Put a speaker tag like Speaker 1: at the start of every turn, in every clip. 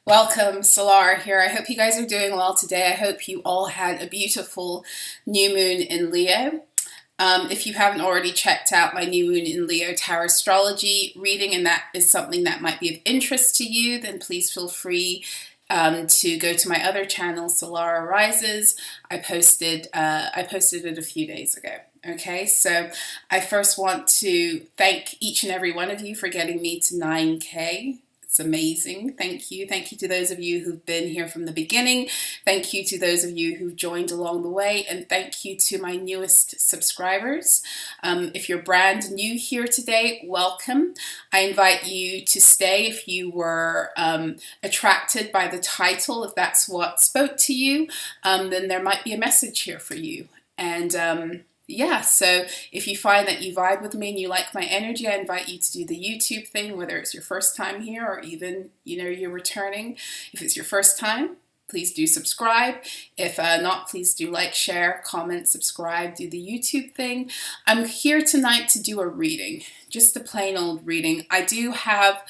Speaker 1: Welcome, So-La-Rah here. I hope you guys are doing well today. I hope you all had a beautiful new moon in Leo. If you haven't already checked out my new moon in Leo tarot astrology reading, and that is something that might be of interest to you, then please feel free to go to my other channel, So-La-Rah Rises. I posted it a few days ago. Okay, so I first want to thank each and every one of you for getting me to 9K. It's amazing. Thank you. Thank you to those of you who've been here from the beginning. Thank you to those of you who've joined along the way. And thank you to my newest subscribers. If you're brand new here today, welcome. I invite you to stay if you were attracted by the title. If that's what spoke to you, then there might be a message here for you. And yeah, so if you find that you vibe with me and you like my energy, I invite you to do the YouTube thing, whether it's your first time here or even, you're returning. If it's your first time, please do subscribe. If not, please do like, share, comment, subscribe, do the YouTube thing. I'm here tonight to do a reading, just a plain old reading. I do have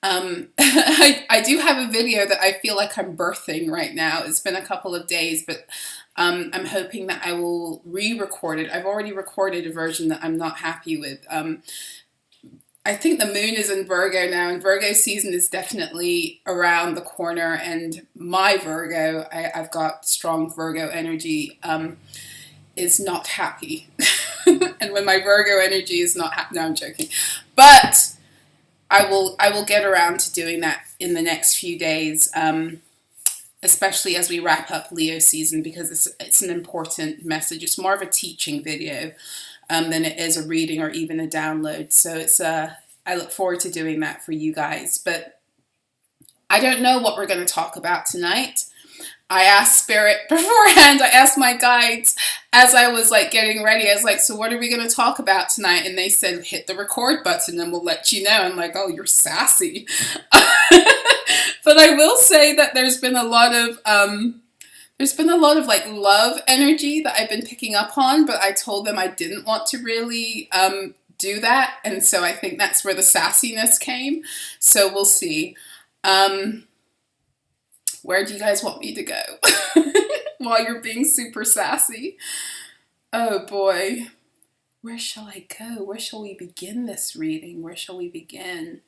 Speaker 1: I do have a video that I feel like I'm birthing right now. It's been a couple of days, but I'm hoping that I will re-record it. I've already recorded a version that I'm not happy with. I think the moon is in Virgo now, and Virgo season is definitely around the corner, and my Virgo, I've got strong Virgo energy, is not happy. And when my Virgo energy is not happy, no, I'm joking. But I will get around to doing that in the next few days, especially as we wrap up Leo season, because it's an important message. It's more of a teaching video than it is a reading or even a download. So I look forward to doing that for you guys. But I don't know what we're going to talk about tonight. I asked Spirit beforehand. I asked my guides as I was like getting ready. I was like, so what are we going to talk about tonight? And they said, hit the record button and we'll let you know. I'm like, oh, you're sassy. But I will say that there's been a lot of like love energy that I've been picking up on, but I told them I didn't want to really do that. And so I think that's where the sassiness came. So we'll see. Where do you guys want me to go while you're being super sassy? Oh boy. Where shall I go? Where shall we begin this reading? Where shall we begin?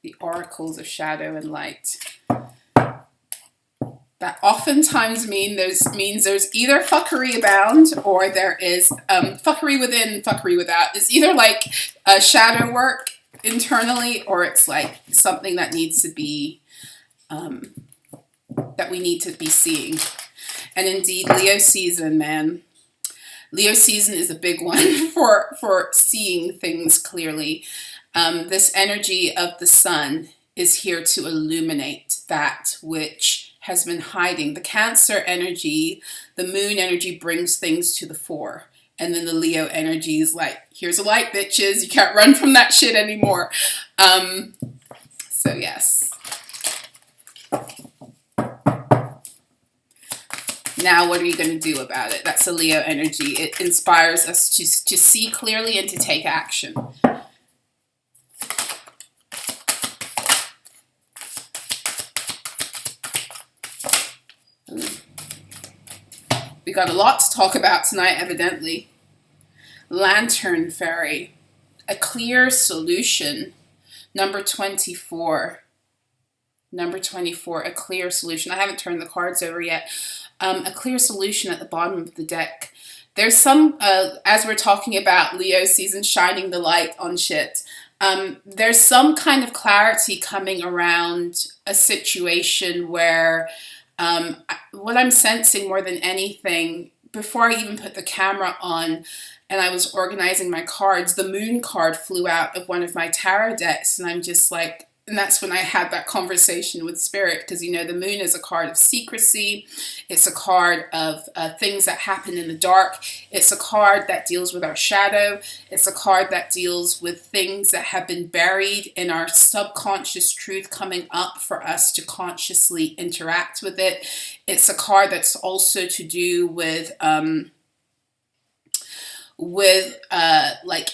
Speaker 1: The oracles of shadow and light. That oftentimes means there's either fuckery abound or there is fuckery within, fuckery without. It's either like shadow work internally, or it's like something that needs to be, that we need to be seeing. And indeed, Leo season, man. Leo season is a big one for seeing things clearly. This energy of the sun is here to illuminate that which has been hiding. The Cancer energy, the moon energy brings things to the fore. And then the Leo energy is like, here's a light, bitches. You can't run from that shit anymore. So yes. Now what are you going to do about it? That's a Leo energy. It inspires us to see clearly and to take action. We got a lot to talk about tonight, evidently. Lantern Fairy. A clear solution. Number 24. Number 24, a clear solution. I haven't turned the cards over yet. A clear solution at the bottom of the deck. There's some, as we're talking about Leo season, shining the light on shit. There's some kind of clarity coming around a situation where what I'm sensing more than anything, before I even put the camera on and I was organizing my cards, the moon card flew out of one of my tarot decks, and I'm just like, and that's when I had that conversation with Spirit, because the moon is a card of secrecy. It's a card of things that happen in the dark. It's a card that deals with our shadow. It's a card that deals with things that have been buried in our subconscious truth coming up for us to consciously interact with it. It's a card that's also to do with with like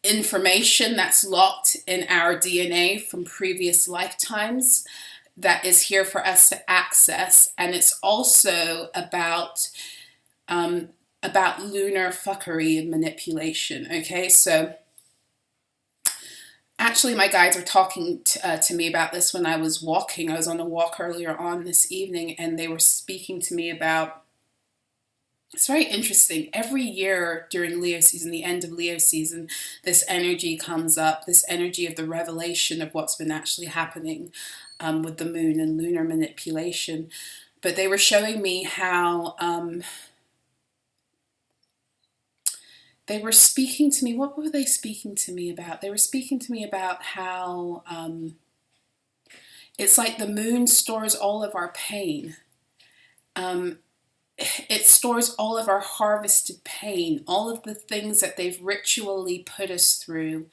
Speaker 1: information that's locked in our DNA from previous lifetimes that is here for us to access. And it's also about lunar fuckery and manipulation. Okay, so actually my guides were talking to me about this when I was walking. I was on a walk earlier on this evening, and they were speaking to me about, it's very interesting. Every year during Leo season, the end of Leo season, this energy comes up, this energy of the revelation of what's been actually happening with the moon and lunar manipulation. But they were showing me how they were speaking to me. What were they speaking to me about? They were speaking to me about how it's like the moon stores all of our pain. It stores all of our harvested pain, all of the things that they've ritually put us through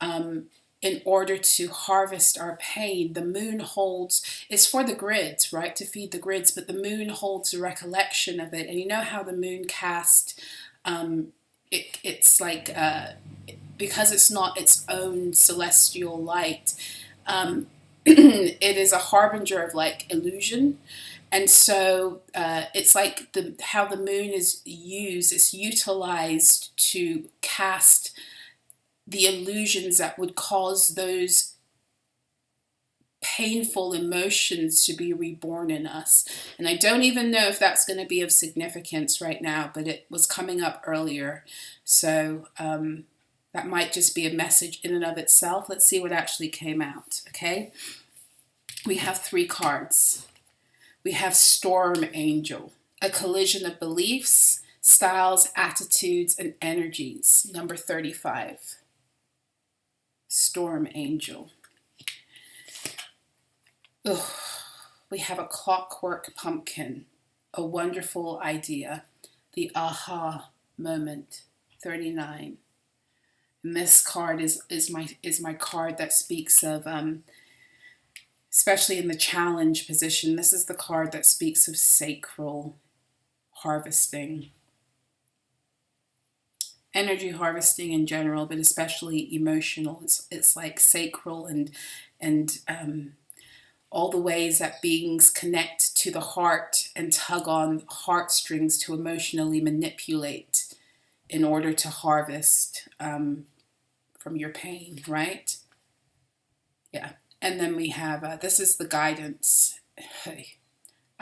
Speaker 1: in order to harvest our pain. The moon holds, it's for the grids, right, to feed the grids, but the moon holds the recollection of it. And you know how the moon cast, it's like, because it's not its own celestial light, it is a harbinger of like illusion. And so it's like how the moon is used, it's utilized to cast the illusions that would cause those painful emotions to be reborn in us. And I don't even know if that's going to be of significance right now, but it was coming up earlier. So that might just be a message in and of itself. Let's see what actually came out, okay? We have 3 cards. We have Storm Angel, a collision of beliefs, styles, attitudes, and energies. Number 35. Storm Angel. Ugh. We have a clockwork pumpkin, a wonderful idea, the aha moment, 39. And this card is my card that speaks of especially in the challenge position, this is the card that speaks of sacral harvesting. Energy harvesting in general, but especially emotional. It's like sacral and all the ways that beings connect to the heart and tug on heartstrings to emotionally manipulate in order to harvest from your pain, right? Yeah. And then we have, this is the guidance,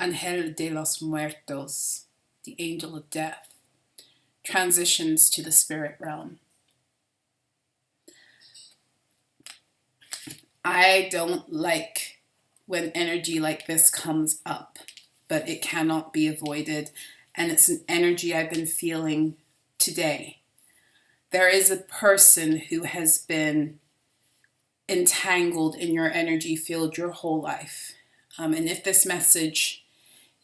Speaker 1: Ángel de los Muertos, the angel of death, transitions to the spirit realm. I don't like when energy like this comes up, but it cannot be avoided. And it's an energy I've been feeling today. There is a person who has been entangled in your energy field your whole life. And if this message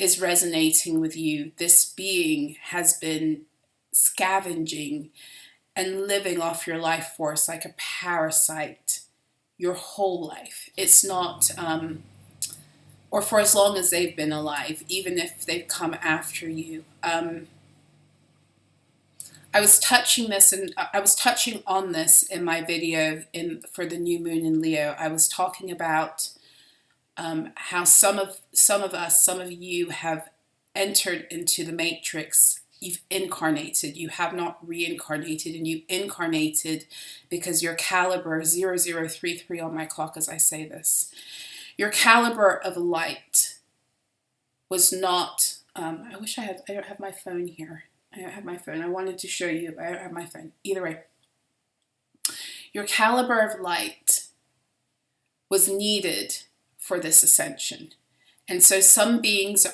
Speaker 1: is resonating with you, this being has been scavenging and living off your life force like a parasite your whole life. It's not, or for as long as they've been alive, even if they've come after you. I was touching this, and I was touching on this in my video for the new moon in Leo. I was talking about how some of you have entered into the matrix. You've incarnated. You have not reincarnated, and you incarnated because your caliber 0033 on my clock as I say this. Your caliber of light was not. I wish I don't have my phone here. I don't have my phone. I wanted to show you, but I don't have my phone. Either way, your caliber of light was needed for this ascension. And so some beings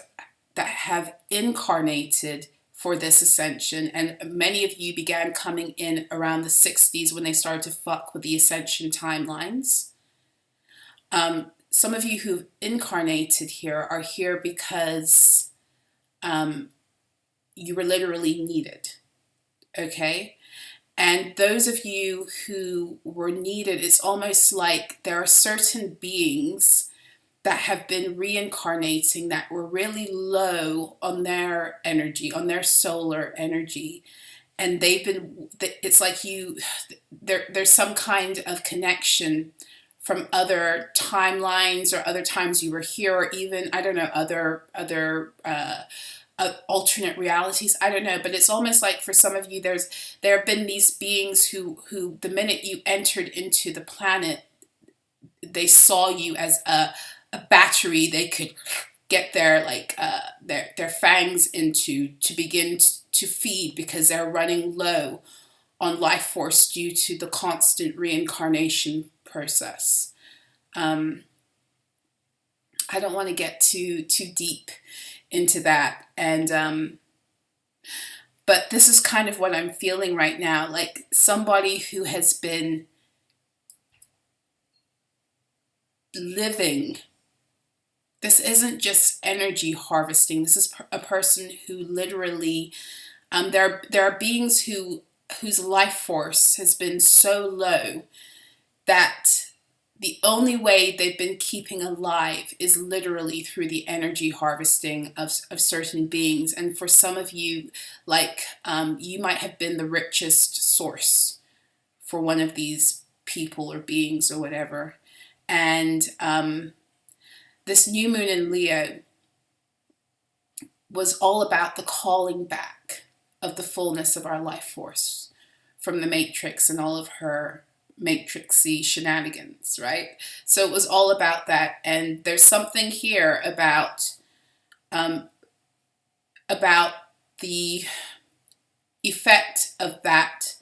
Speaker 1: that have incarnated for this ascension, and many of you began coming in around the 60s when they started to fuck with the ascension timelines. Some of you who've incarnated here are here because you were literally needed, okay? And those of you who were needed, it's almost like there are certain beings that have been reincarnating that were really low on their energy, on their solar energy. and it's like there's some kind of connection from other timelines or other times you were here, or even, I don't know, other alternate realities. I don't know, but it's almost like for some of you, there have been these beings who the minute you entered into the planet, they saw you as a battery they could get their their fangs into to begin to feed, because they're running low on life force due to the constant reincarnation process. I don't want to get too deep into that, and but this is kind of what I'm feeling right now, like somebody who has been living. This isn't just energy harvesting. This is a person who literally, there are beings whose life force has been so low that the only way they've been keeping alive is literally through the energy harvesting of certain beings. And for some of you, like you might have been the richest source for one of these people or beings or whatever. And this new moon in Leo was all about the calling back of the fullness of our life force from the Matrix and all of her matrixy shenanigans, right? So it was all about that. And there's something here about the effect of that,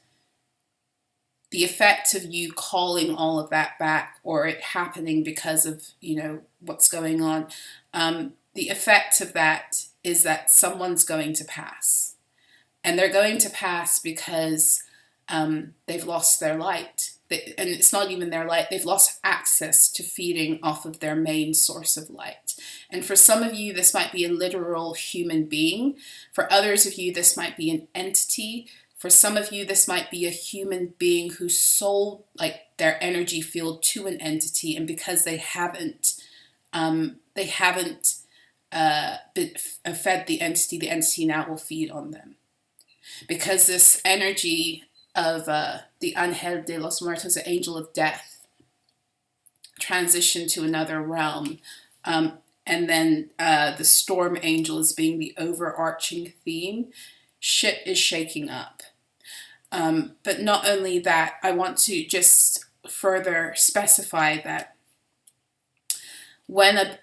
Speaker 1: the effect of you calling all of that back, or it happening because of, you know, what's going on. The effect of that is that someone's going to pass. And they're going to pass because they've lost their light. And it's not even their light. They've lost access to feeding off of their main source of light. And for some of you, this might be a literal human being. For others of you, this might be an entity. For some of you, this might be a human being who sold like their energy field to an entity, and because they haven't fed the entity now will feed on them. Because this energy of the Ángel de los Muertos, the angel of death, transitioned to another realm, and then the storm angel is being the overarching theme. Shit is shaking up. But not only that, I want to just further specify that when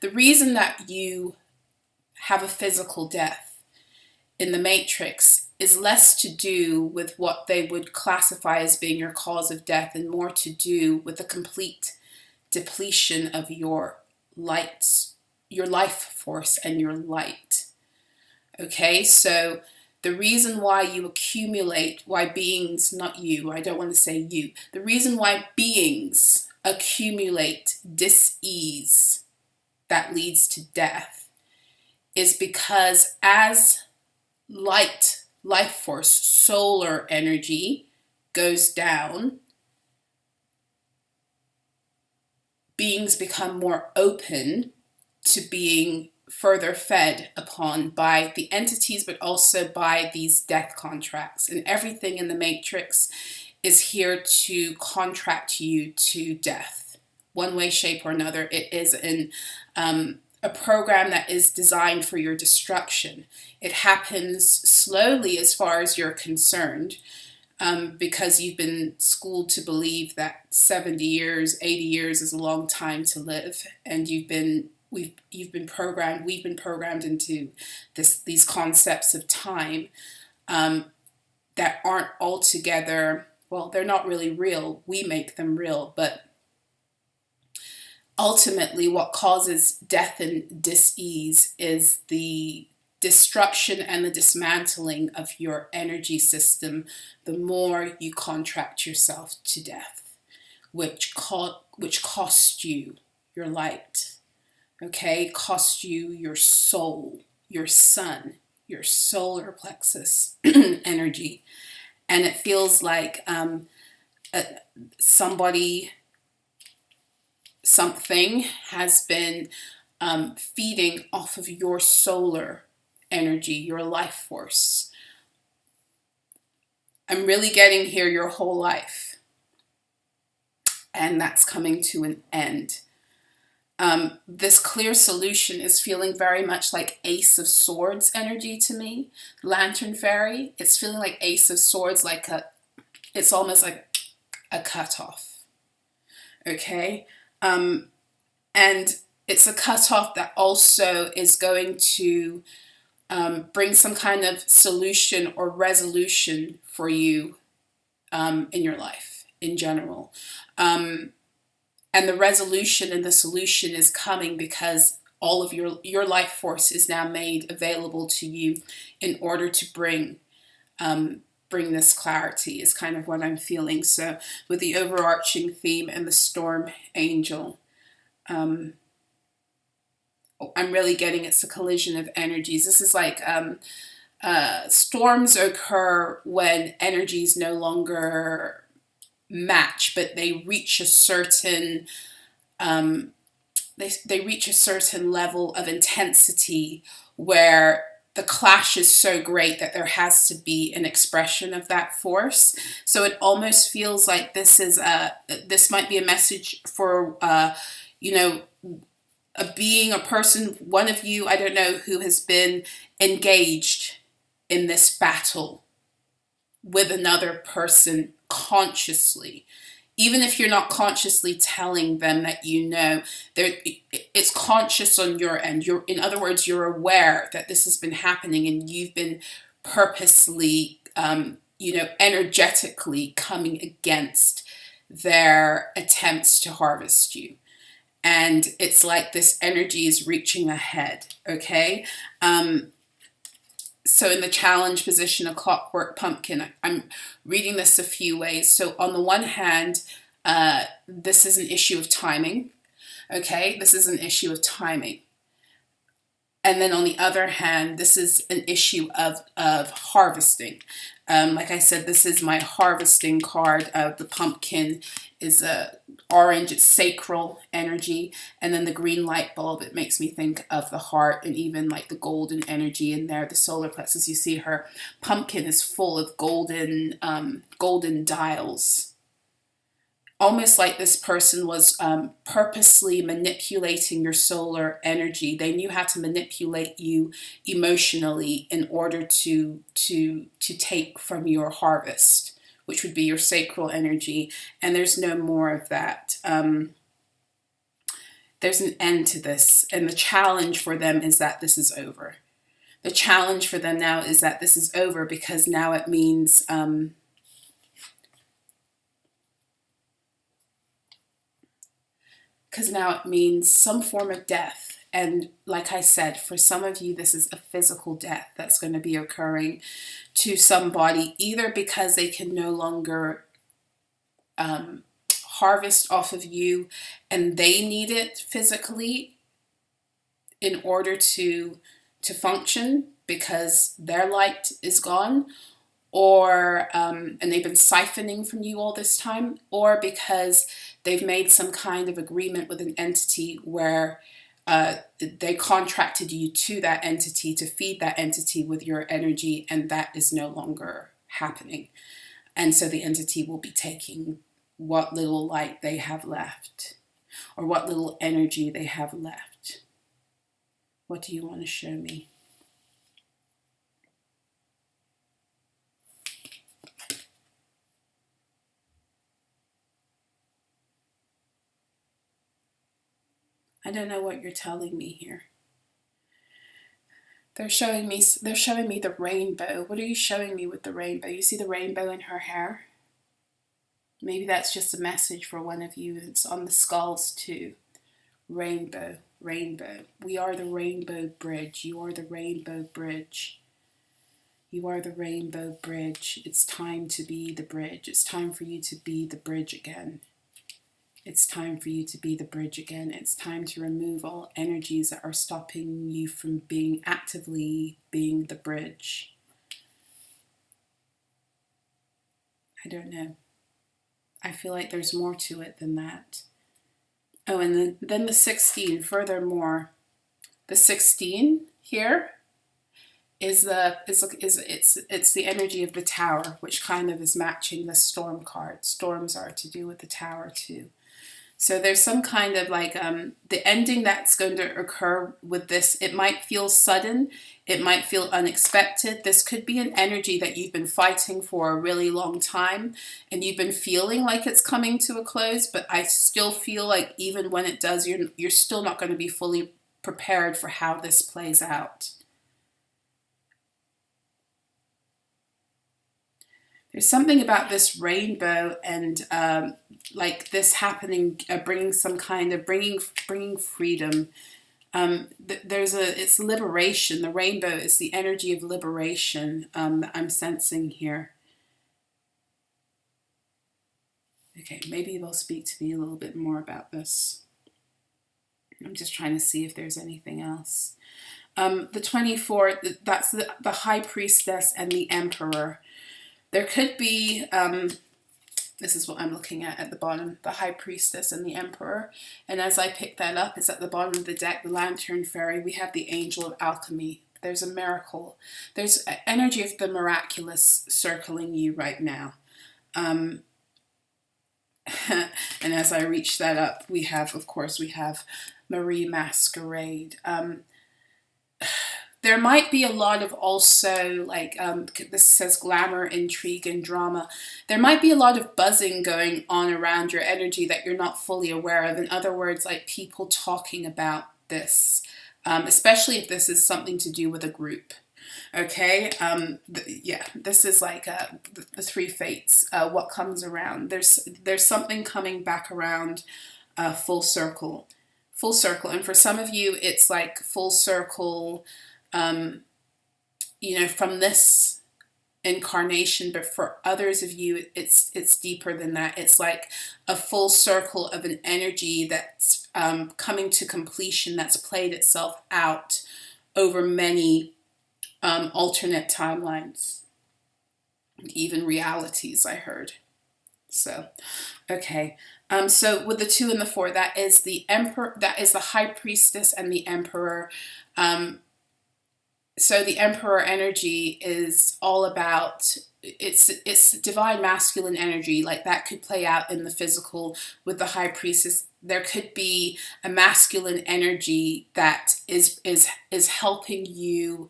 Speaker 1: the reason that you have a physical death in the Matrix is less to do with what they would classify as being your cause of death and more to do with the complete depletion of your lights, your life force and your light. Okay, so the reason why you accumulate, why beings, not you, I don't want to say you, the reason why beings accumulate dis-ease that leads to death is because as life force, solar energy goes down, beings become more open to being further fed upon by the entities, but also by these death contracts. And everything in the Matrix is here to contract you to death, one way, shape, or another. It is a program that is designed for your destruction. It happens slowly as far as you're concerned, because you've been schooled to believe that 70 years, 80 years is a long time to live, and we've been programmed into these concepts of time that aren't altogether, well, they're not really real. We make them real, but ultimately what causes death and dis-ease is the destruction and the dismantling of your energy system the more you contract yourself to death, which costs you your light, okay, costs you your soul, your sun, your solar plexus energy. And it feels like something has been feeding off of your solar energy, your life force, I'm really getting here your whole life. And that's coming to an end. This clear solution is feeling very much like Ace of Swords energy to me. Lantern Fairy, it's feeling like Ace of Swords, it's almost like a cutoff. Okay? And it's a cutoff that also is going to bring some kind of solution or resolution for you in your life in general. And the resolution and the solution is coming because all of your life force is now made available to you in order to bring this clarity, is kind of what I'm feeling. So with the overarching theme and the storm angel, I'm really getting it's a collision of energies. This is like storms occur when energies no longer match, but they reach a certain they reach a certain level of intensity where the clash is so great that there has to be an expression of that force. So it almost feels like this might be a message for a person, one of you, I don't know, who has been engaged in this battle with another person consciously. Even if you're not consciously telling them that it's conscious on your end. In other words, you're aware that this has been happening and you've been purposely, energetically coming against their attempts to harvest you. And it's like this energy is reaching ahead, okay? So in the challenge position, a clockwork pumpkin, I'm reading this a few ways. So on the one hand, this is an issue of timing, okay? This is an issue of timing. And then on the other hand, this is an issue of harvesting. Like I said, this is my harvesting card. The pumpkin is orange, it's sacral energy. And then the green light bulb, it makes me think of the heart and even like the golden energy in there. The solar plexus, you see her pumpkin is full of golden dials. Almost like this person was purposely manipulating your solar energy. They knew how to manipulate you emotionally in order to take from your harvest, which would be your sacral energy. And there's no more of that. There's an end to this. And the challenge for them is that this is over. The challenge for them now is that this is over because now it means... because now it means some form of death. And like I said, for some of you, this is a physical death that's going to be occurring to somebody, either because they can no longer harvest off of you and they need it physically in order to function because their light is gone, or and they've been siphoning from you all this time, or because they've made some kind of agreement with an entity where they contracted you to that entity to feed that entity with your energy, and that is no longer happening. And so the entity will be taking what little light they have left, or what little energy they have left. What do you want to show me? I don't know what you're telling me here. They're showing me the rainbow. What are you showing me with the rainbow? You see the rainbow in her hair? Maybe that's just a message for one of you. It's on the skulls too. Rainbow, rainbow. We are the rainbow bridge. You are the rainbow bridge. You are the rainbow bridge. It's time to be the bridge. It's time for you to be the bridge again. It's time for you to be the bridge again. It's time to remove all energies that are stopping you from actively being the bridge. I don't know. I feel like there's more to it than that. Oh, and then the 16, furthermore. The 16 here it's the energy of the Tower, which kind of is matching the Storm card. Storms are to do with the Tower too. So there's some kind of like the ending that's going to occur with this. It might feel sudden. It might feel unexpected. This could be an energy that you've been fighting for a really long time and you've been feeling like it's coming to a close, but I still feel like even when it does, you're still not going to be fully prepared for how this plays out. There's something about this rainbow and like this happening, bringing some kind of bringing freedom. It's liberation. The rainbow is the energy of liberation that I'm sensing here. Okay, maybe they'll speak to me a little bit more about this. I'm just trying to see if there's anything else. The 24, that's the High Priestess and the Emperor. There could be, this is what I'm looking at the bottom, the High Priestess and the Emperor. And as I pick that up, it's at the bottom of the deck, the Lantern Fairy. We have the Angel of Alchemy. There's a miracle. There's energy of the miraculous circling you right now. And as I reach that up, we have, of course, we have Marie Masquerade. There might be a lot of also, like, this says glamour, intrigue, and drama. There might be a lot of buzzing going on around your energy that you're not fully aware of. In other words, like people talking about this, especially if this is something to do with a group. Okay, yeah, this is like the three fates, what comes around. There's something coming back around full circle. Full circle. And for some of you, it's like full circle, you know, from this incarnation, but for others of you, it's deeper than that. It's like a full circle of an energy that's coming to completion, that's played itself out over many alternate timelines, even realities, I heard. So, okay. So with the 2 and the 4, that is the Emperor, that is the High Priestess and the Emperor. So the Emperor energy is all about, it's divine masculine energy. Like that could play out in the physical with the High Priestess. There could be a masculine energy that is helping you,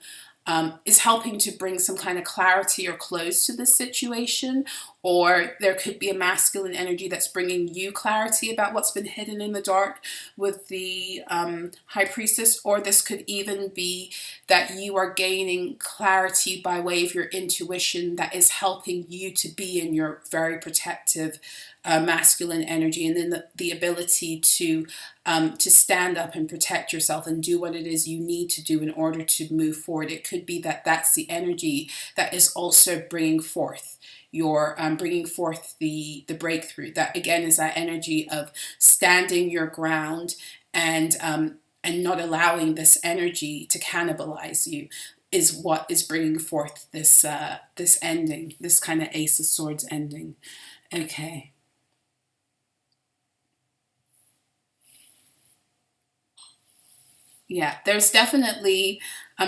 Speaker 1: is helping to bring some kind of clarity or close to the situation, or there could be a masculine energy that's bringing you clarity about what's been hidden in the dark with the High Priestess, or this could even be that you are gaining clarity by way of your intuition that is helping you to be in your very protective masculine energy, and then the ability to stand up and protect yourself and do what it is you need to do in order to move forward. It could be that that's the energy that is also bringing forth your the breakthrough. That again is that energy of standing your ground and not allowing this energy to cannibalize you is what is bringing forth this this ending, this kind of Ace of Swords ending. Okay. Yeah, there's definitely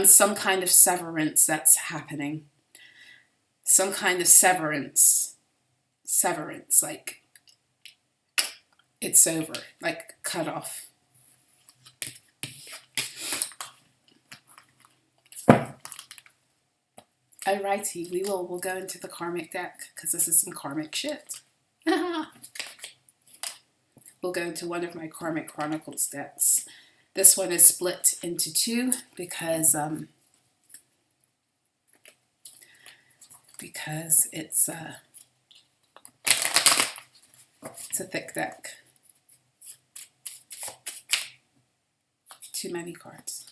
Speaker 1: some kind of severance that's happening. Some kind of severance, like it's over, like cut off. Alrighty, we'll go into the karmic deck because this is some karmic shit. We'll go into one of my Karmic Chronicles decks. This one is split into 2 because it's a thick deck. Too many cards.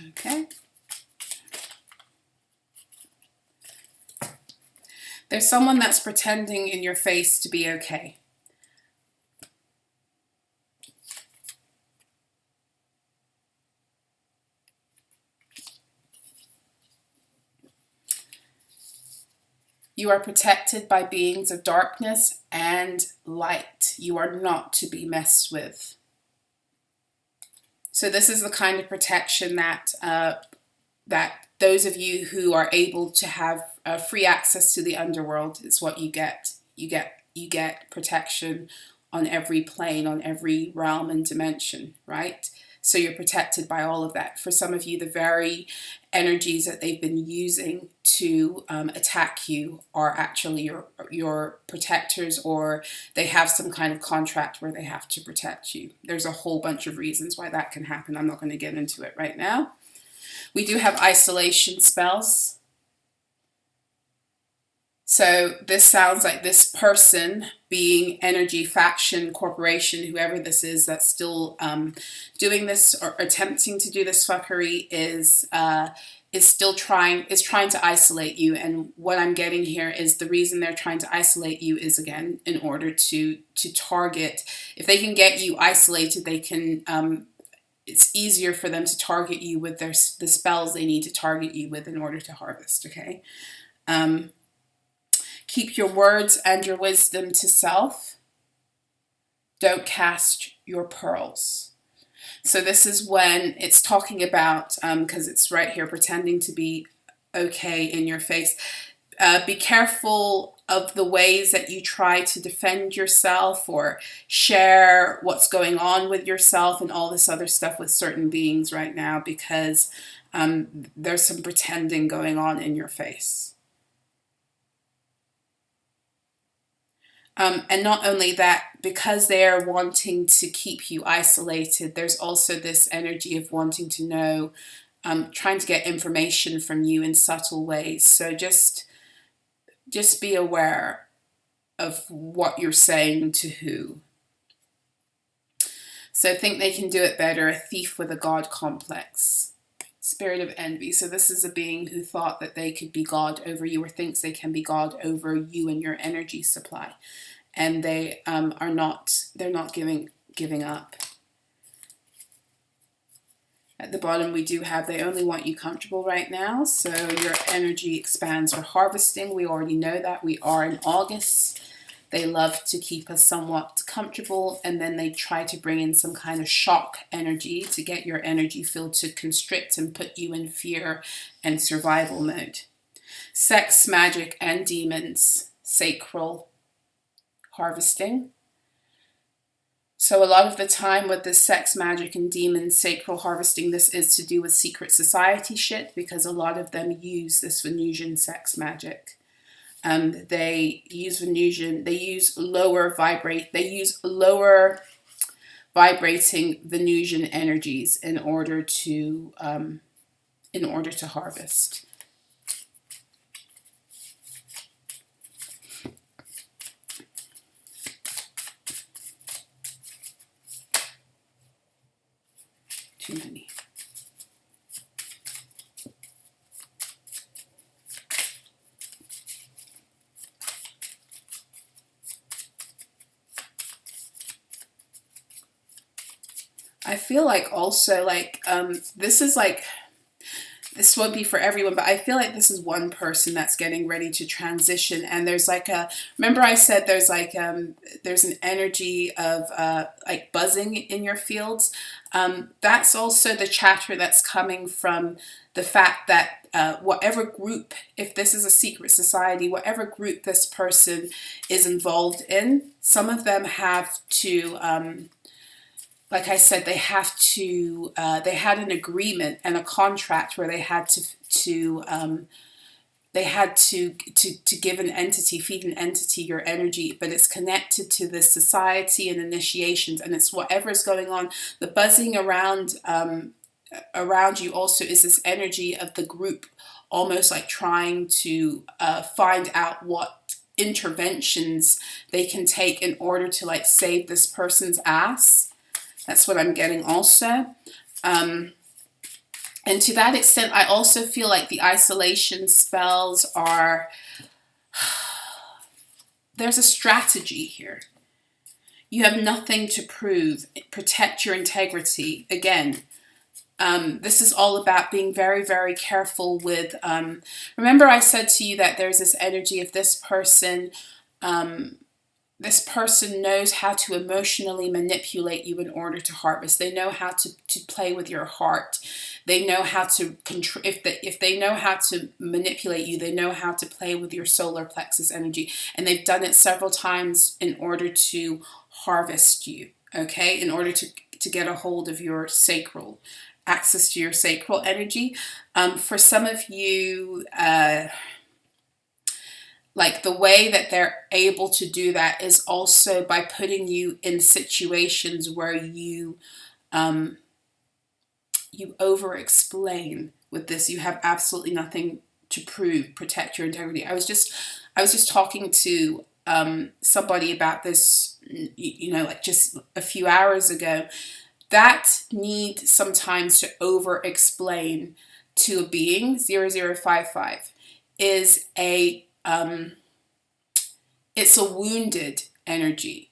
Speaker 1: Okay. There's someone that's pretending in your face to be okay. You are protected by beings of darkness and light. You are not to be messed with. So this is the kind of protection that that those of you who are able to have free access to the underworld is what you get. You get protection on every plane, on every realm and dimension, right? So you're protected by all of that. For some of you, the very energies that they've been using to attack you are actually your protectors, or they have some kind of contract where they have to protect you. There's a whole bunch of reasons why that can happen. I'm not going to get into it right now. We do have isolation spells. So this sounds like this person, being energy, faction, corporation, whoever this is that's still doing this or attempting to do this fuckery is trying to isolate you. And what I'm getting here is the reason they're trying to isolate you is, again, in order to target. If they can get you isolated, they can. It's easier for them to target you with the spells they need to target you with in order to harvest. Okay. Keep your words and your wisdom to self. Don't cast your pearls. So this is when it's talking about, because it's right here, pretending to be okay in your face. Be careful of the ways that you try to defend yourself or share what's going on with yourself and all this other stuff with certain beings right now, because there's some pretending going on in your face. And not only that, because they are wanting to keep you isolated, there's also this energy of wanting to know, trying to get information from you in subtle ways. So just be aware of what you're saying to who. So think they can do it better. A thief with a God complex. Spirit of envy. So this is a being who thought that they could be God over you, or thinks they can be God over you and your energy supply. And they they're not giving up. At the bottom we do have, they only want you comfortable right now. So your energy expands for harvesting. We already know that. We are in August. They love to keep us somewhat comfortable, and then they try to bring in some kind of shock energy to get your energy field to constrict and put you in fear and survival mode. Sex, magic, and demons. Sacral harvesting. So a lot of the time with this sex, magic, and demon sacral harvesting, this is to do with secret society shit, because a lot of them use this Venusian sex magic. They use Venusian, they use lower vibrating Venusian energies in order to harvest. Too many. I feel like also like this won't be for everyone, but I feel like this is one person that's getting ready to transition, and there's like remember I said there's like there's an energy of like buzzing in your fields. That's also the chatter that's coming from the fact that whatever group, if this is a secret society, whatever group this person is involved in, some of them have to like I said, they have to. They had an agreement and a contract where they had to give an entity, feed an entity your energy, but it's connected to the society and initiations, and it's whatever is going on. The buzzing around you also is this energy of the group, almost like trying to find out what interventions they can take in order to like save this person's ass. That's what I'm getting also. And to that extent, I also feel like the isolation spells are, there's a strategy here. You have nothing to prove. Protect your integrity. Again, This is all about being very, very careful with, remember I said to you that there's this energy of this person knows how to emotionally manipulate you in order to harvest. They know how to play with your heart. They know how to control, if they know how to manipulate you, they know how to play with your solar plexus energy. And they've done it several times in order to harvest you, okay? In order to get a hold of your sacral, access to your sacral energy. For some of you, like the way that they're able to do that is also by putting you in situations where you over-explain with this. You have absolutely nothing to prove. Protect your integrity. I was just talking to somebody about this, like just a few hours ago. That need sometimes to over-explain to a being, 0055, is it's a wounded energy.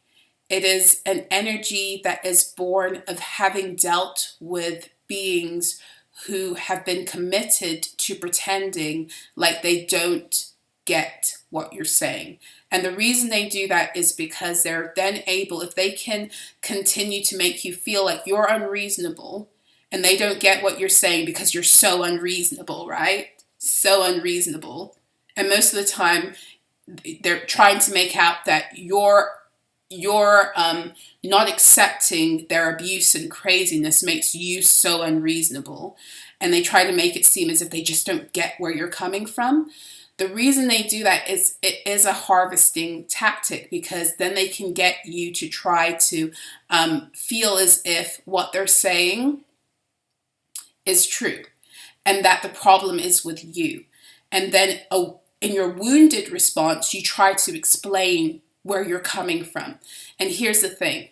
Speaker 1: It is an energy that is born of having dealt with beings who have been committed to pretending like they don't get what you're saying. And the reason they do that is because they're then able, if they can continue to make you feel like you're unreasonable and they don't get what you're saying because you're so unreasonable, right? So unreasonable. And most of the time, they're trying to make out that you're not accepting their abuse and craziness makes you so unreasonable. And they try to make it seem as if they just don't get where you're coming from. The reason they do that is it is a harvesting tactic, because then they can get you to try to feel as if what they're saying is true and that the problem is with you. And then in your wounded response, you try to explain where you're coming from. And here's the thing.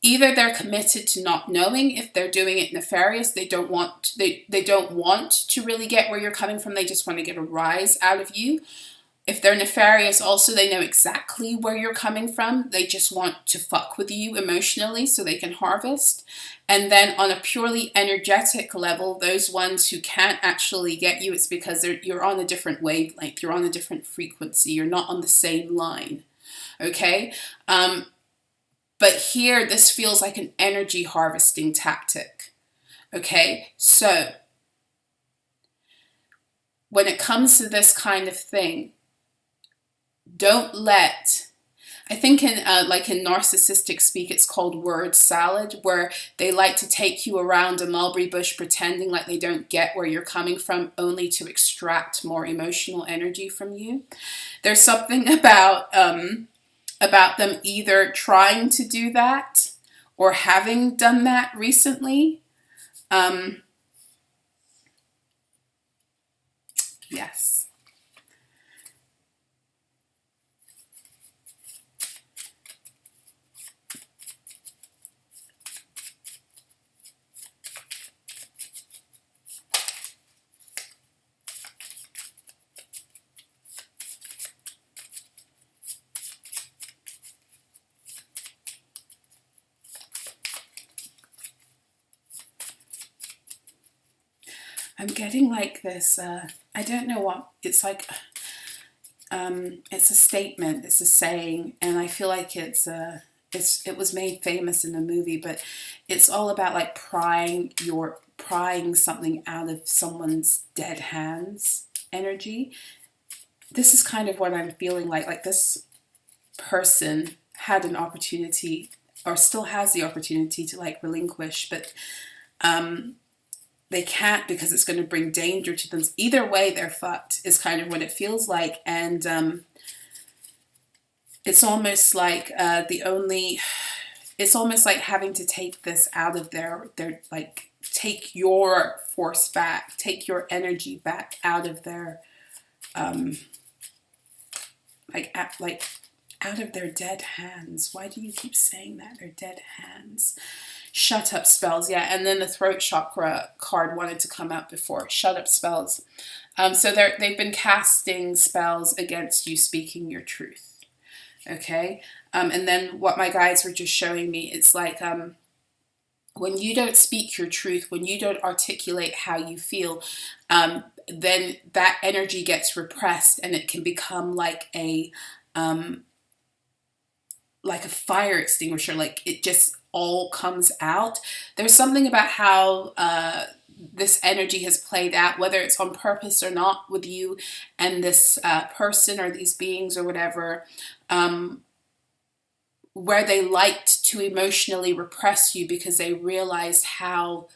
Speaker 1: Either they're committed to not knowing if they're doing it nefarious. They don't want to really get where you're coming from. They just want to get a rise out of you. If they're nefarious, also they know exactly where you're coming from. They just want to fuck with you emotionally so they can harvest. And then on a purely energetic level, those ones who can't actually get you, it's because you're on a different wavelength. You're on a different frequency. You're not on the same line. Okay? But here, this feels like an energy harvesting tactic. Okay? So, when it comes to this kind of thing, don't let, I think in narcissistic speak, it's called word salad, where they like to take you around a mulberry bush pretending like they don't get where you're coming from, only to extract more emotional energy from you. There's something about them either trying to do that or having done that recently. Yes. I'm getting like this, I don't know what, it's like, it's a statement, it's a saying, and I feel like it was made famous in a movie, but it's all about like prying something out of someone's dead hands energy. This is kind of what I'm feeling like this person had an opportunity, or still has the opportunity to like relinquish, but they can't because it's going to bring danger to them. Either way, they're fucked, is kind of what it feels like. And it's almost like it's almost like having to take this out of their like, take your force back, take your energy back out of their, out of their dead hands. Why do you keep saying that? Their dead hands. Shut up spells, yeah. And then the throat chakra card wanted to come out before. Shut up spells. So they've been casting spells against you speaking your truth. Okay? And then what my guides were just showing me, it's like when you don't speak your truth, when you don't articulate how you feel, then that energy gets repressed, and it can become like a fire extinguisher. Like it just all comes out. There's something about how this energy has played out, whether it's on purpose or not, with you and this person or these beings or whatever, where they liked to emotionally repress you because they realized how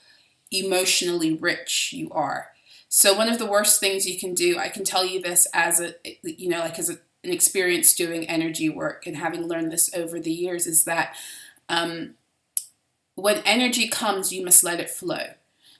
Speaker 1: emotionally rich you are. So one of the worst things you can do, I can tell you this as an experience doing energy work and having learned this over the years, is that when energy comes, you must let it flow.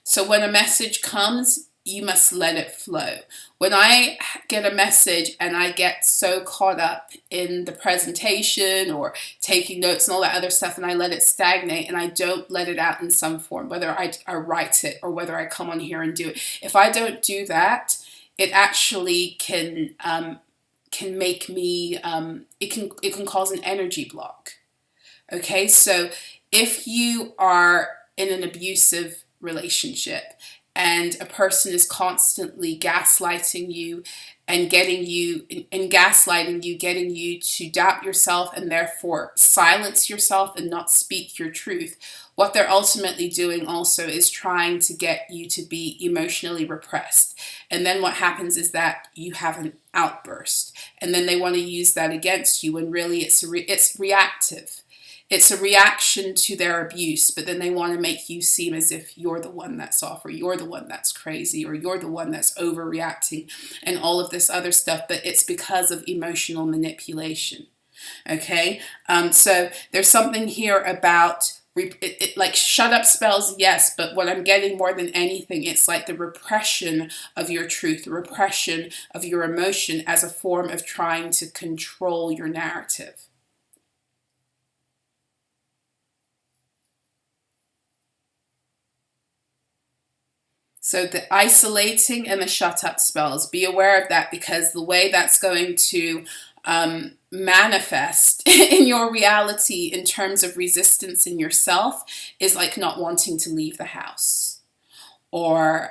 Speaker 1: So when a message comes, you must let it flow. When I get a message and I get so caught up in the presentation or taking notes and all that other stuff, and I let it stagnate and I don't let it out in some form, whether I write it or whether I come on here and do it, if I don't do that, it actually can make me, it can cause an energy block. Okay, so if you are in an abusive relationship and a person is constantly gaslighting you and getting you to doubt yourself and therefore silence yourself and not speak your truth, what they're ultimately doing also is trying to get you to be emotionally repressed. And then what happens is that you have an outburst, and then they want to use that against you when really it's reactive. It's a reaction to their abuse, but then they want to make you seem as if you're the one that's off, or you're the one that's crazy, or you're the one that's overreacting and all of this other stuff, but it's because of emotional manipulation. Okay, so there's something here about like shut up spells, yes, but what I'm getting more than anything, it's like the repression of your truth, the repression of your emotion as a form of trying to control your narrative. So the isolating and the shut up spells, be aware of that, because the way that's going to manifest in your reality in terms of resistance in yourself is like not wanting to leave the house, or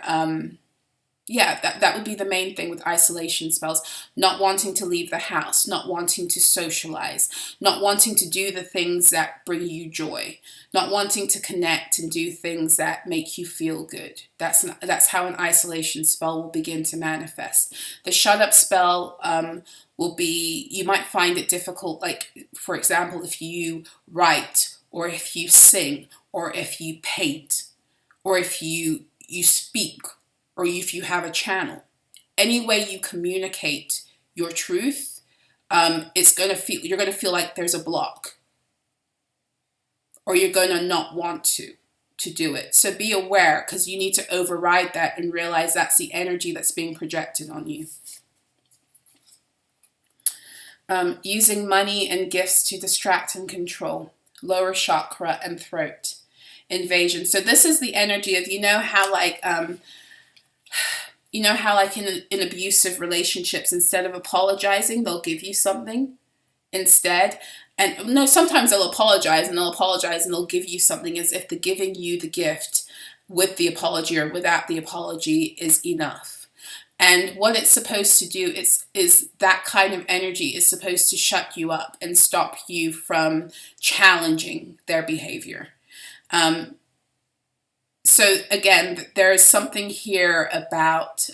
Speaker 1: that would be the main thing with isolation spells. Not wanting to leave the house, not wanting to socialize, not wanting to do the things that bring you joy, not wanting to connect and do things that make you feel good. That's how an isolation spell will begin to manifest. The shut up spell will be, you might find it difficult, like for example, if you write or if you sing or if you paint or if you speak, or if you have a channel, any way you communicate your truth, you're going to feel like there's a block, or you're going to not want to do it. So be aware, because you need to override that and realize that's the energy that's being projected on you. Using money and gifts to distract and control, lower chakra and throat, invasion. So this is the energy of, you know how like in abusive relationships, instead of apologizing, they'll give you something instead. And no, sometimes they'll apologize and they'll give you something, as if the giving you the gift with the apology or without the apology is enough. And what it's supposed to do is that kind of energy is supposed to shut you up and stop you from challenging their behavior. So again, there is something here about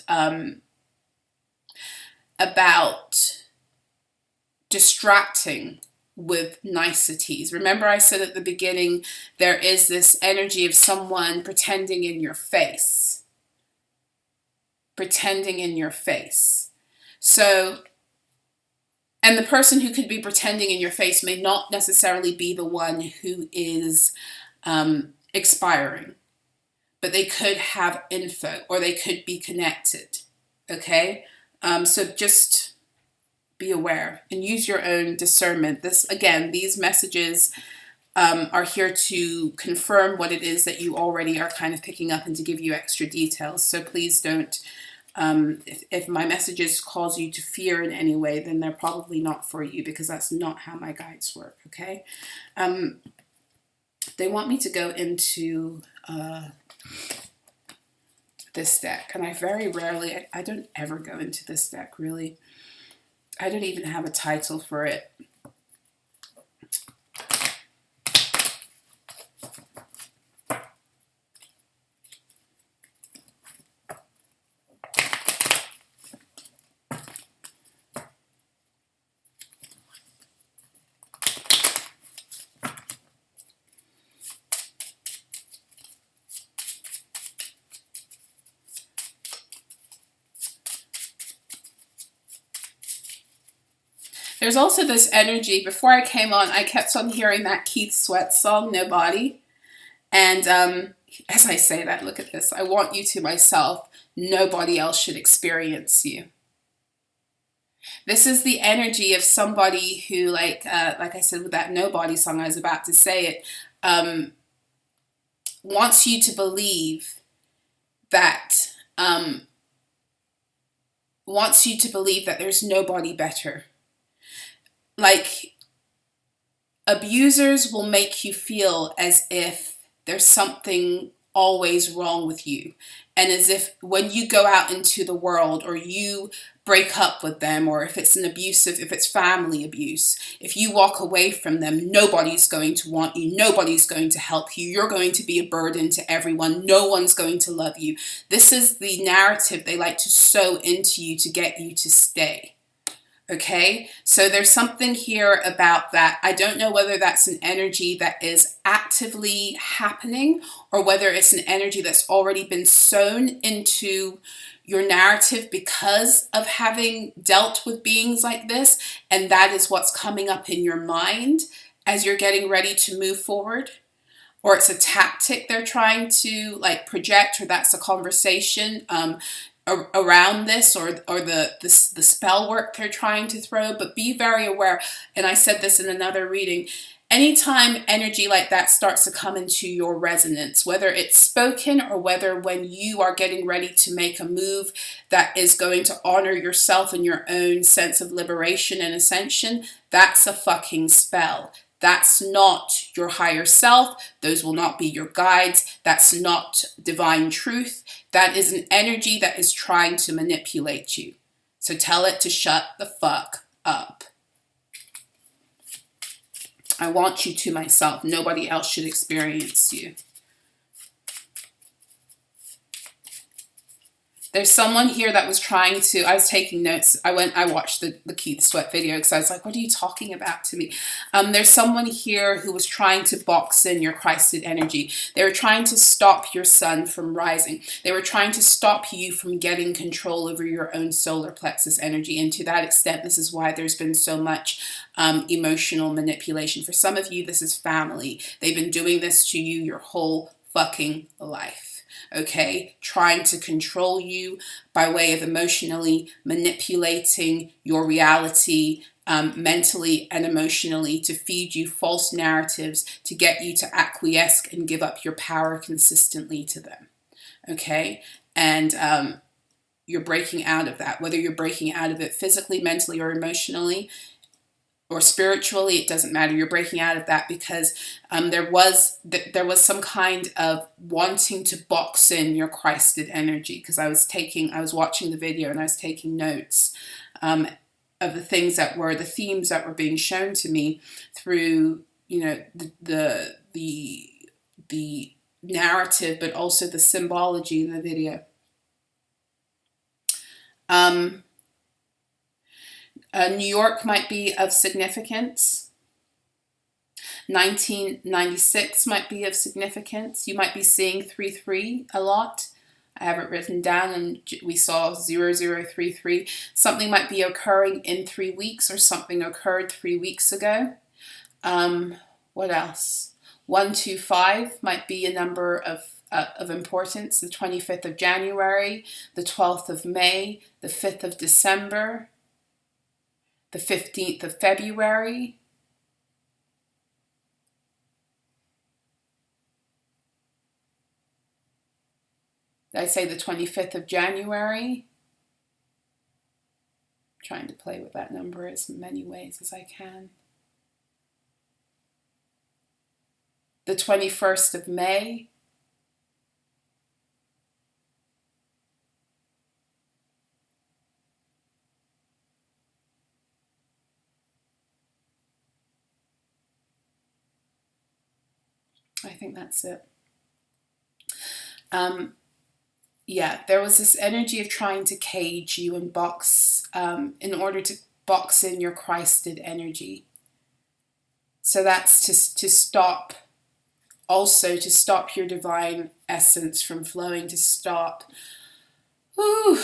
Speaker 1: distracting with niceties. Remember I said at the beginning, there is this energy of someone pretending in your face. Pretending in your face. So, and the person who could be pretending in your face may not necessarily be the one who is expiring. But they could have info, or they could be connected, okay? So just be aware and use your own discernment. These messages are here to confirm what it is that you already are kind of picking up and to give you extra details. So please don't, if my messages cause you to fear in any way, then they're probably not for you, because that's not how my guides work, okay? They want me to go into this deck, and I very rarely, I don't ever go into this deck, really. I don't even have a title for it. There's also this energy. Before I came on, I kept on hearing that Keith Sweat song, Nobody. And as I say that, look at this. I want you to myself. Nobody else should experience you. This is the energy of somebody who, like I said with that Nobody song, I was about to say it, wants you to believe that, there's nobody better. Like, abusers will make you feel as if there's something always wrong with you. And as if when you go out into the world, or you break up with them, or if it's family abuse, if you walk away from them, nobody's going to want you. Nobody's going to help you. You're going to be a burden to everyone. No one's going to love you. This is the narrative they like to sow into you to get you to stay. Okay, so there's something here about that. I don't know whether that's an energy that is actively happening, or whether it's an energy that's already been sown into your narrative because of having dealt with beings like this, and that is what's coming up in your mind as you're getting ready to move forward. Or it's a tactic they're trying to like project, or that's a conversation around this, or the spell work they're trying to throw. But be very aware, and I said this in another reading, anytime energy like that starts to come into your resonance, whether it's spoken or whether when you are getting ready to make a move that is going to honor yourself and your own sense of liberation and ascension, that's a fucking spell. That's not your higher self. Those will not be your guides. That's not divine truth. That is an energy that is trying to manipulate you. So tell it to shut the fuck up. I want you to myself. Nobody else should experience you. There's someone here that was trying to, I was taking notes. I watched the Keith Sweat video because I was like, what are you talking about to me? There's someone here who was trying to box in your Christed energy. They were trying to stop your sun from rising. They were trying to stop you from getting control over your own solar plexus energy. And to that extent, this is why there's been so much emotional manipulation. For some of you, this is family. They've been doing this to you your whole fucking life. Okay, trying to control you by way of emotionally manipulating your reality, mentally and emotionally, to feed you false narratives, to get you to acquiesce and give up your power consistently to them. Okay, and you're breaking out of that, whether you're breaking out of it physically, mentally, or emotionally, or spiritually, it doesn't matter. You're breaking out of that because there was some kind of wanting to box in your Christed energy. Because I was watching the video and I was taking notes of the things that were the themes that were being shown to me through, you know, the narrative, but also the symbology in the video. New York might be of significance. 1996 might be of significance. You might be seeing 33 a lot. I have it written down, and we saw 0033. Something might be occurring in 3 weeks, or something occurred 3 weeks ago. What else? 125 might be a number of importance. The 25th of January, the 12th of May, the 5th of December, the 15th of February, did I say the 25th of January? I'm trying to play with that number as many ways as I can. the 21st of May. I think that's it. Yeah, there was this energy of trying to cage you and box, in order to box in your Christed energy. So that's to stop, also to stop your divine essence from flowing, to stop. Whew.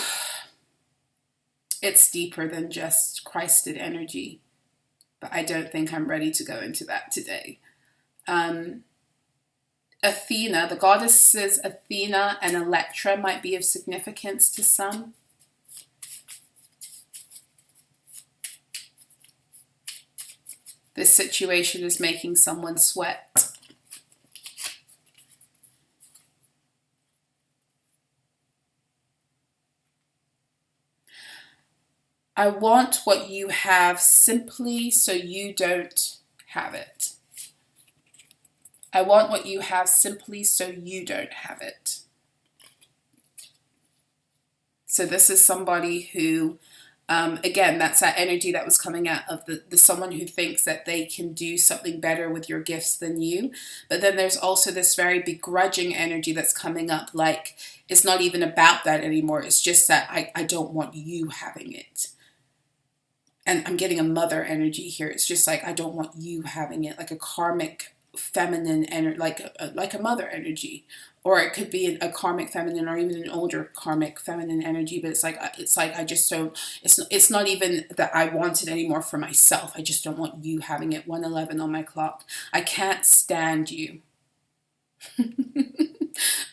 Speaker 1: It's deeper than just Christed energy, but I don't think I'm ready to go into that today. Athena, the goddesses Athena and Electra might be of significance to some. This situation is making someone sweat. I want what you have simply so you don't have it. I want what you have simply so you don't have it. So this is somebody who, again, that's that energy that was coming out of the someone who thinks that they can do something better with your gifts than you. But then there's also this very begrudging energy that's coming up, like it's not even about that anymore. It's just that I don't want you having it. And I'm getting a mother energy here. It's just like, I don't want you having it, like a karmic feminine energy, like a mother energy, or it could be a karmic feminine, or even an older karmic feminine energy. But it's like I just don't. It's not even that I want it anymore for myself. I just don't want you having it. 1:11 on my clock. I can't stand you.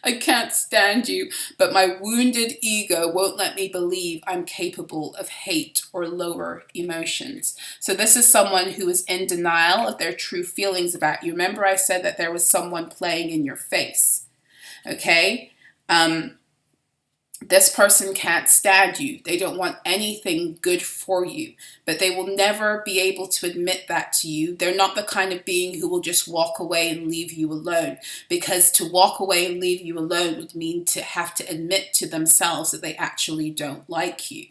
Speaker 1: I can't stand you, but my wounded ego won't let me believe I'm capable of hate or lower emotions. So this is someone who is in denial of their true feelings about you. Remember I said that there was someone playing in your face, okay? This person can't stand you. They don't want anything good for you, but they will never be able to admit that to you. They're not the kind of being who will just walk away and leave you alone, because to walk away and leave you alone would mean to have to admit to themselves that they actually don't like you.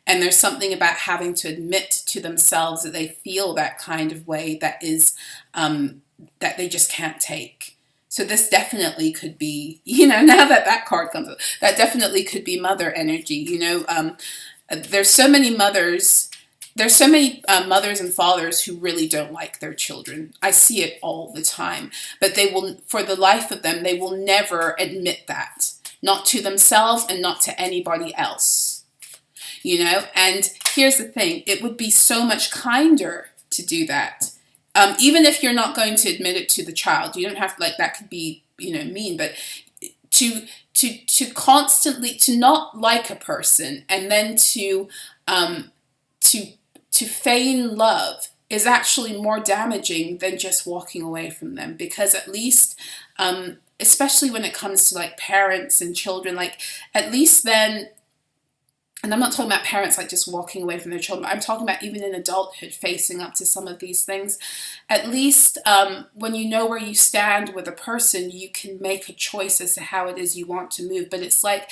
Speaker 1: And there's something about having to admit to themselves that they feel that kind of way that is, that they just can't take. So this definitely could be, now that card comes up, that definitely could be mother energy. There's so many mothers and fathers who really don't like their children. I see it all the time, but they will, for the life of them, they will never admit that, not to themselves and not to anybody else, and here's the thing, it would be so much kinder to do that. Even if you're not going to admit it to the child, you don't have to, that could be, mean, but to constantly, to not like a person and then to feign love is actually more damaging than just walking away from them, because at least, especially when it comes to parents and children, at least then. And I'm not talking about parents just walking away from their children, but I'm talking about even in adulthood facing up to some of these things. At least when you know where you stand with a person, you can make a choice as to how it is you want to move. But it's and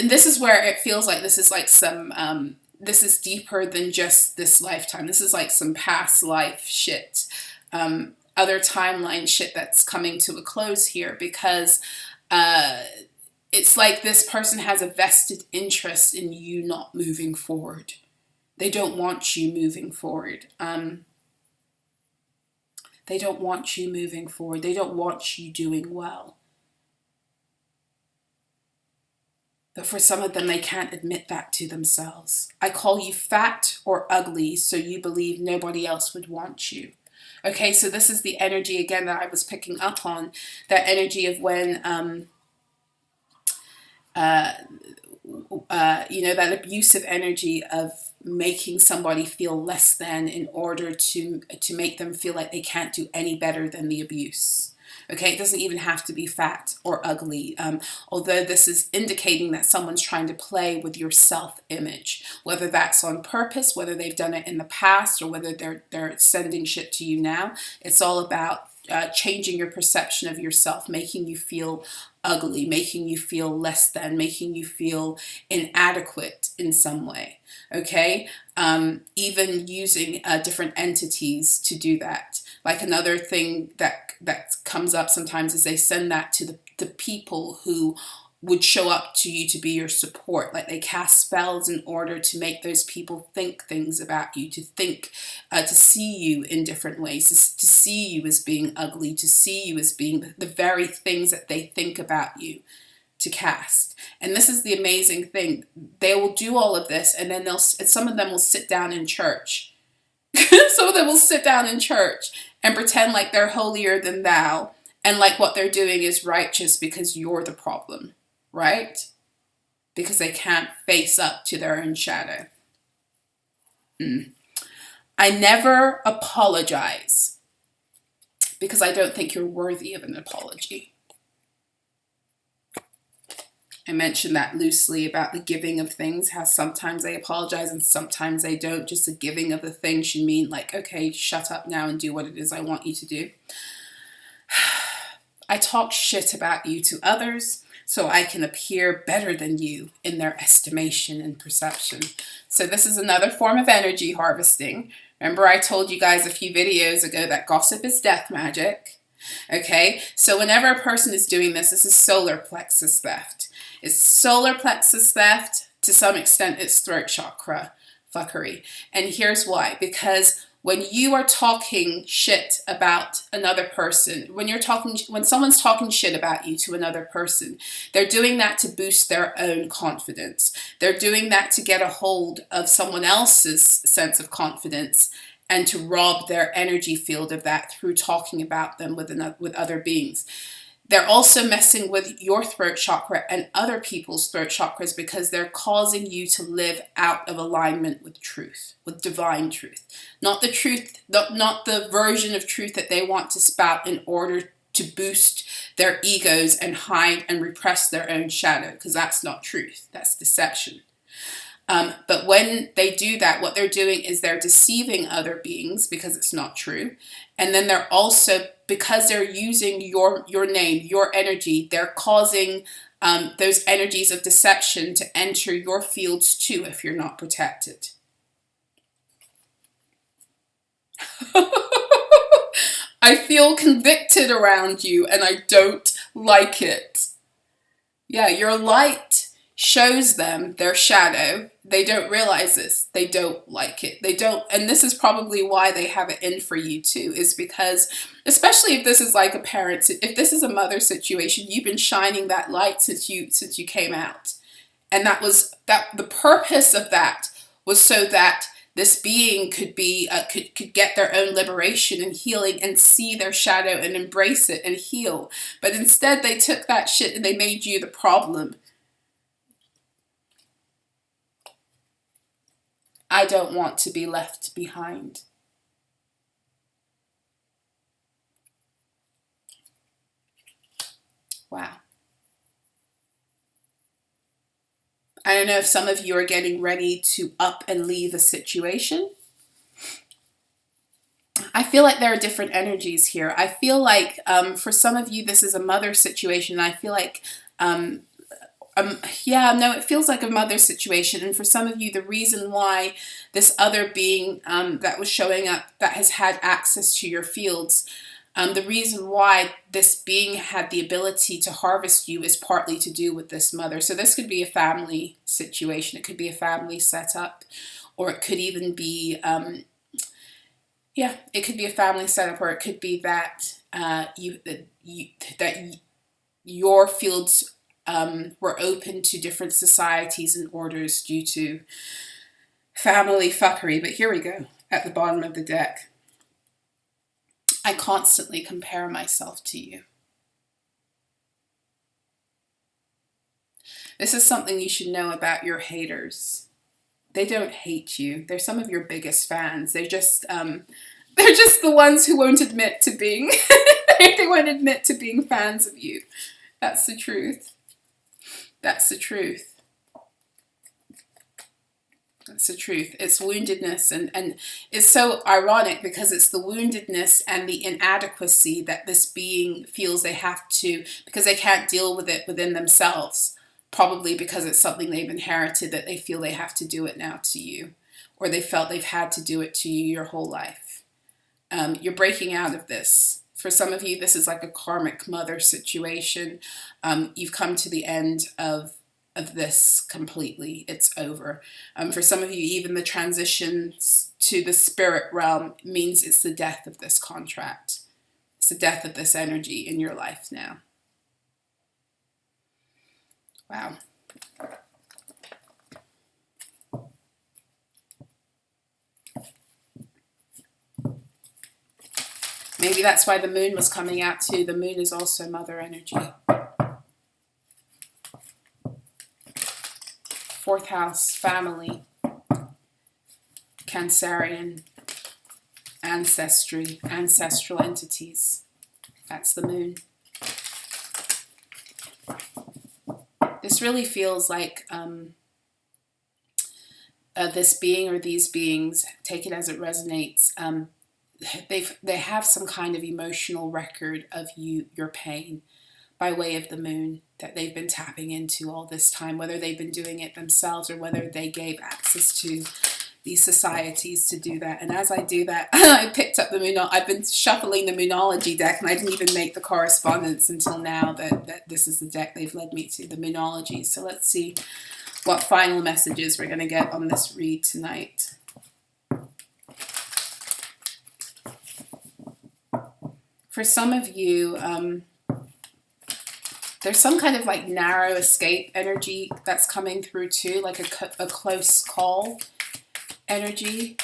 Speaker 1: this is where it feels like this is some, this is deeper than just this lifetime. This is some past life shit, other timeline shit that's coming to a close here, because it's like this person has a vested interest in you not moving forward. They don't want you moving forward. They don't want you moving forward. They don't want you doing well. But for some of them, they can't admit that to themselves. I call you fat or ugly, so you believe nobody else would want you. Okay, so this is the energy, again, that I was picking up on. That energy of when... that abusive energy of making somebody feel less than in order to make them feel like they can't do any better than the abuse. Okay, it doesn't even have to be fat or ugly, although this is indicating that someone's trying to play with your self-image, whether that's on purpose, whether they've done it in the past, or whether they're sending shit to you now. It's all about changing your perception of yourself, making you feel ugly, making you feel less than, making you feel inadequate in some way, okay? Even using different entities to do that. Like another thing that comes up sometimes is they send that to the people who would show up to you to be your support. Like they cast spells in order to make those people think things about you, to think, to see you in different ways, to see you as being ugly, to see you as being the very things that they think about you, to cast. And this is the amazing thing. They will do all of this, and then some of them will sit down in church. Some of them will sit down in church and pretend like they're holier than thou, and like what they're doing is righteous because you're the problem. Right? Because they can't face up to their own shadow. I never apologize because I don't think you're worthy of an apology. I mentioned that loosely about the giving of things, how sometimes they apologize and sometimes they don't. Just the giving of the thing should mean like, okay, shut up now and do what it is I want you to do. I talk shit about you to others so I can appear better than you in their estimation and perception. So this is another form of energy harvesting. Remember I told you guys a few videos ago that gossip is death magic. Okay, so whenever a person is doing this, this is solar plexus theft. It's solar plexus theft. To some extent, it's throat chakra fuckery. And here's why. Because when you are talking shit about another person, when someone's talking shit about you to another person, they're doing that to boost their own confidence. They're doing that to get a hold of someone else's sense of confidence and to rob their energy field of that through talking about them with other beings. They're also messing with your throat chakra and other people's throat chakras because they're causing you to live out of alignment with truth, with divine truth. Not the truth, not the version of truth that they want to spout in order to boost their egos and hide and repress their own shadow, because that's not truth, that's deception. But when they do that, what they're doing is they're deceiving other beings because it's not true. And then they're also, because they're using your name, your energy, they're causing those energies of deception to enter your fields too if you're not protected. I feel convicted around you and I don't like it. Yeah, your light shows them their shadow. They don't realize this. They don't like it. They don't, and this is probably why they have it in for you too, is because, especially if this is like a parent, if this is a mother situation, you've been shining that light since you came out. And the purpose of that was so that this being could get their own liberation and healing and see their shadow and embrace it and heal. But instead they took that shit and they made you the problem. I don't want to be left behind. Wow. I don't know if some of you are getting ready to up and leave a situation. I feel like there are different energies here. I feel like for some of you, this is a mother situation. I feel like it feels like a mother situation. And for some of you, the reason why this other being that was showing up, that has had access to your fields, the reason why this being had the ability to harvest you is partly to do with this mother. So this could be a family situation. It could be a family setup, or it could even be, it could be a family setup, or it could be that your fields were open to different societies and orders due to family fuckery. But here we go, at the bottom of the deck. I constantly compare myself to you. This is something you should know about your haters. They don't hate you. They're some of your biggest fans. They're just the ones who won't admit to being they won't admit to being fans of you. That's the truth. That's the truth. It's the truth. It's woundedness, and it's so ironic because it's the woundedness and the inadequacy that this being feels they have to, because they can't deal with it within themselves, probably because it's something they've inherited, that they feel they have to do it now to you, or they felt they've had to do it to you your whole life. You're breaking out of this. For some of you, this is like a karmic mother situation. You've come to the end of this completely. It's over. For some of you, even the transitions to the spirit realm means it's the death of this contract. It's the death of this energy in your life now. Wow. Maybe that's why the moon was coming out too. The moon is also mother energy. Fourth house, family, Cancerian, ancestry, ancestral entities. That's the moon. This really feels like this being or these beings, take it as it resonates, they have some kind of emotional record of your pain by way of the moon that they've been tapping into all this time, whether they've been doing it themselves or whether they gave access to these societies to do that. And as I do that, I picked up the moon. I've been shuffling the Moonology deck, and I didn't even make the correspondence until now that this is the deck they've led me to, the Moonology. So let's see what final messages we're going to get on this read tonight. For some of you, there's some kind of like narrow escape energy that's coming through too, like a close call energy.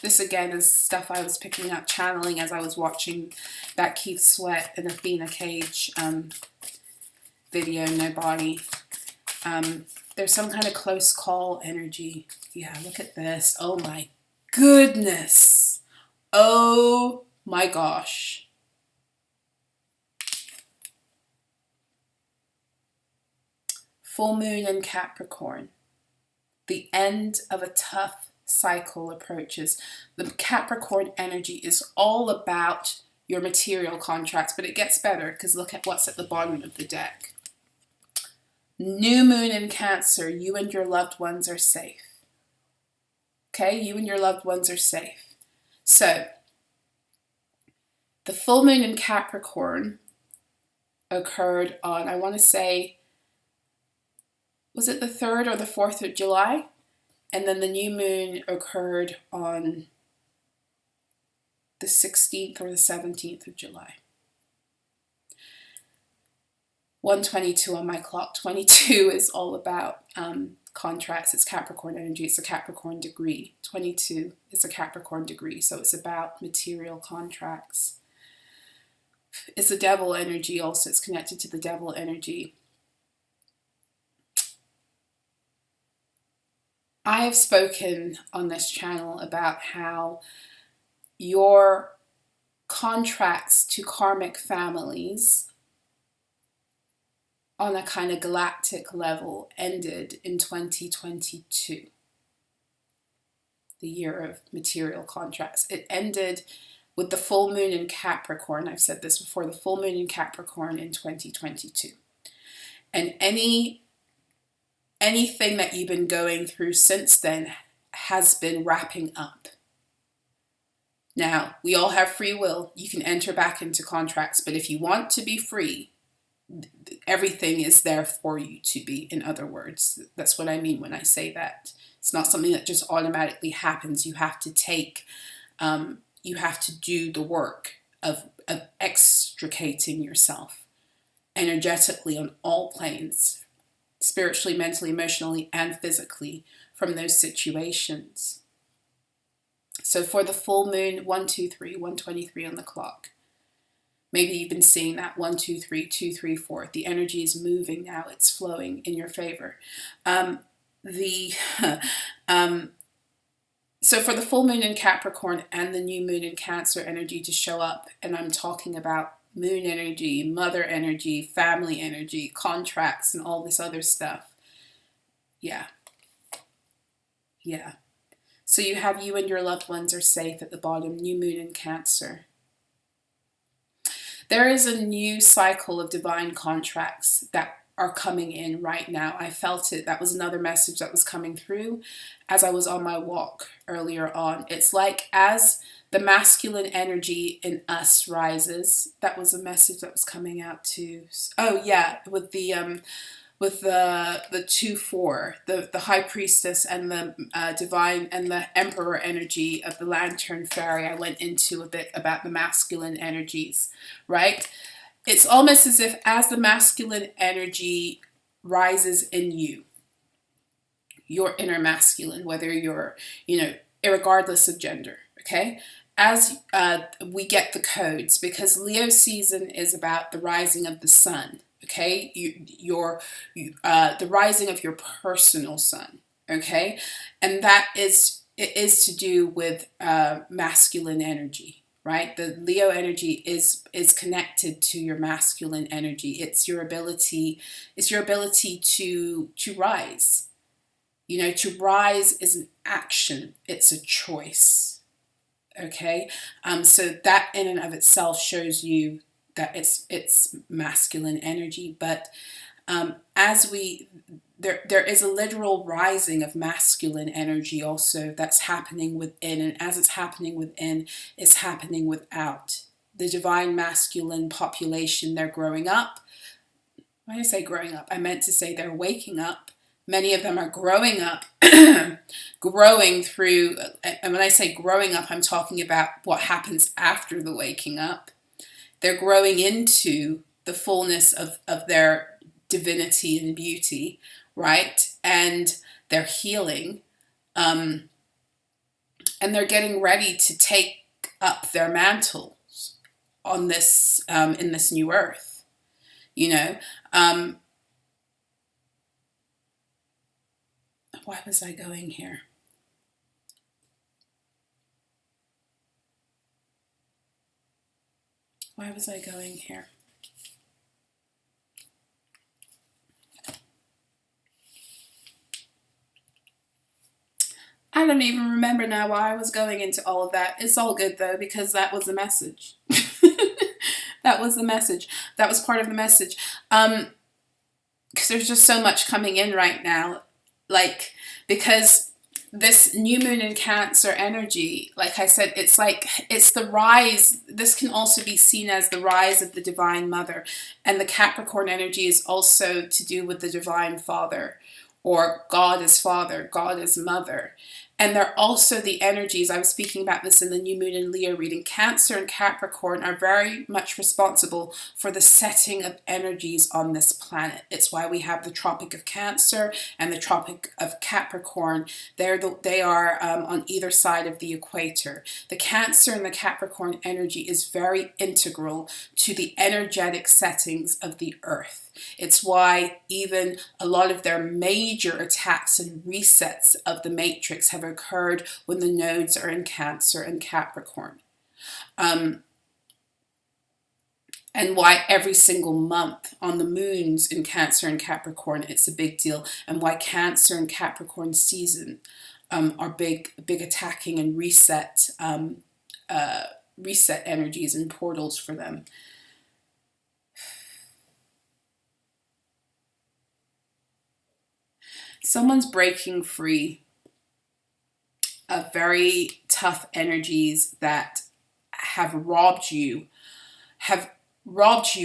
Speaker 1: This again is stuff I was picking up, channeling as I was watching that Keith Sweat and Athena Cage video, No Body. There's some kind of close call energy. Yeah, look at this. Oh my goodness. Oh my gosh. Full moon in Capricorn. The end of a tough cycle approaches. The Capricorn energy is all about your material contracts, but it gets better because look at what's at the bottom of the deck. New moon in Cancer, you and your loved ones are safe. Okay, you and your loved ones are safe. So, the full moon in Capricorn occurred on, I want to say, was it the 3rd or the 4th of July? And then the new moon occurred on the 16th or the 17th of July. 1:22 on my clock. 22 is all about contracts. It's Capricorn energy. It's a Capricorn degree. 22 is a Capricorn degree. So it's about material contracts. It's the devil energy also. It's connected to the devil energy. I have spoken on this channel about how your contracts to karmic families on a kind of galactic level ended in 2022, the year of material contracts. It ended with the full moon in Capricorn. I've said this before, the full moon in Capricorn in 2022. And anything that you've been going through since then has been wrapping up. Now, we all have free will. You can enter back into contracts, but if you want to be free, everything is there for you to be, in other words. That's what I mean when I say that. It's not something that just automatically happens. You have to you have to do the work of extricating yourself energetically on all planes, spiritually, mentally, emotionally, and physically from those situations. So for the full moon, 1, 2, 3, 1:23 on the clock. Maybe you've been seeing that 1, 2, 3, 2, 3, 4. The energy is moving now. It's flowing in your favor. So for the full moon in Capricorn and the new moon in Cancer energy to show up, and I'm talking about moon energy, mother energy, family energy, contracts, and all this other stuff. Yeah. Yeah. So you have you and your loved ones are safe at the bottom, new moon in Cancer. There is a new cycle of divine contracts that are coming in right now. I felt it. That was another message that was coming through as I was on my walk earlier on. It's like as the masculine energy in us rises, that was a message that was coming out too. Oh yeah, with the 2-4, the high priestess and the divine and the emperor energy of the lantern fairy. I went into a bit about the masculine energies, right? It's almost as if as the masculine energy rises in you, your inner masculine, whether you're, irregardless of gender, okay? As we get the codes, because Leo season is about the rising of the sun, okay? The rising of your personal sun, okay? And it is to do with masculine energy, right? The Leo energy is connected to your masculine energy. It's your ability to rise. To rise is an action. It's a choice. Okay, so that in and of itself shows you that it's masculine energy. But there is a literal rising of masculine energy also that's happening within, and as it's happening within, it's happening without. The divine masculine population, they're growing up. When I say growing up, I meant to say they're waking up. Many of them are growing up, growing through, and when I say growing up, I'm talking about what happens after the waking up. They're growing into the fullness of their divinity and beauty, right? And they're healing, and they're getting ready to take up their mantles on this, in this new earth, Why was I going here? Why was I going here? I don't even remember now why I was going into all of that. It's all good though, because that was the message. That was the message. That was part of the message. Because there's just so much coming in right now. Because this new moon in Cancer energy, like I said, it's the rise. This can also be seen as the rise of the Divine Mother. And the Capricorn energy is also to do with the Divine Father, or God as Father, God as Mother. And they're also the energies, I was speaking about this in the new moon in Leo reading, Cancer and Capricorn are very much responsible for the setting of energies on this planet. It's why we have the Tropic of Cancer and the Tropic of Capricorn. They are on either side of the equator. The Cancer and the Capricorn energy is very integral to the energetic settings of the Earth. It's why even a lot of their major attacks and resets of the matrix have occurred when the nodes are in Cancer and Capricorn. And why every single month on the moons in Cancer and Capricorn, it's a big deal. And why Cancer and Capricorn season are big attacking and reset energies and portals for them. Someone's breaking free of very tough energies that have robbed you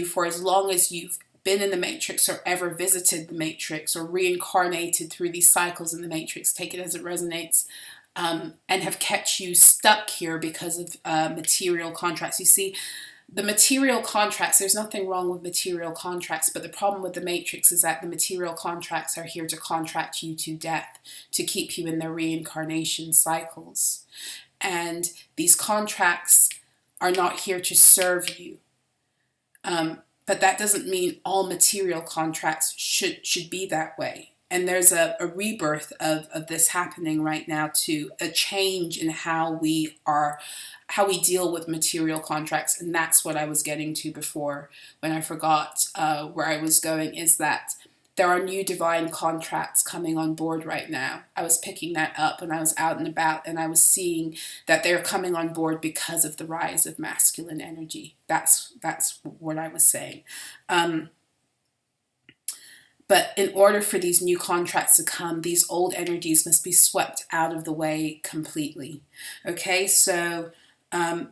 Speaker 1: for as long as you've been in the matrix or ever visited the matrix or reincarnated through these cycles in the matrix, take it as it resonates, and have kept you stuck here because of material contracts. You see, the material contracts, there's nothing wrong with material contracts, but the problem with the matrix is that the material contracts are here to contract you to death, to keep you in their reincarnation cycles. And these contracts are not here to serve you. But that doesn't mean all material contracts should be that way. And there's a rebirth of this happening right now too, a change in how we deal with material contracts. And that's what I was getting to before when I forgot where I was going, is that there are new divine contracts coming on board right now. I was picking that up when I was out and about, and I was seeing that they're coming on board because of the rise of masculine energy. That's what I was saying. But in order for these new contracts to come, these old energies must be swept out of the way completely. Okay, so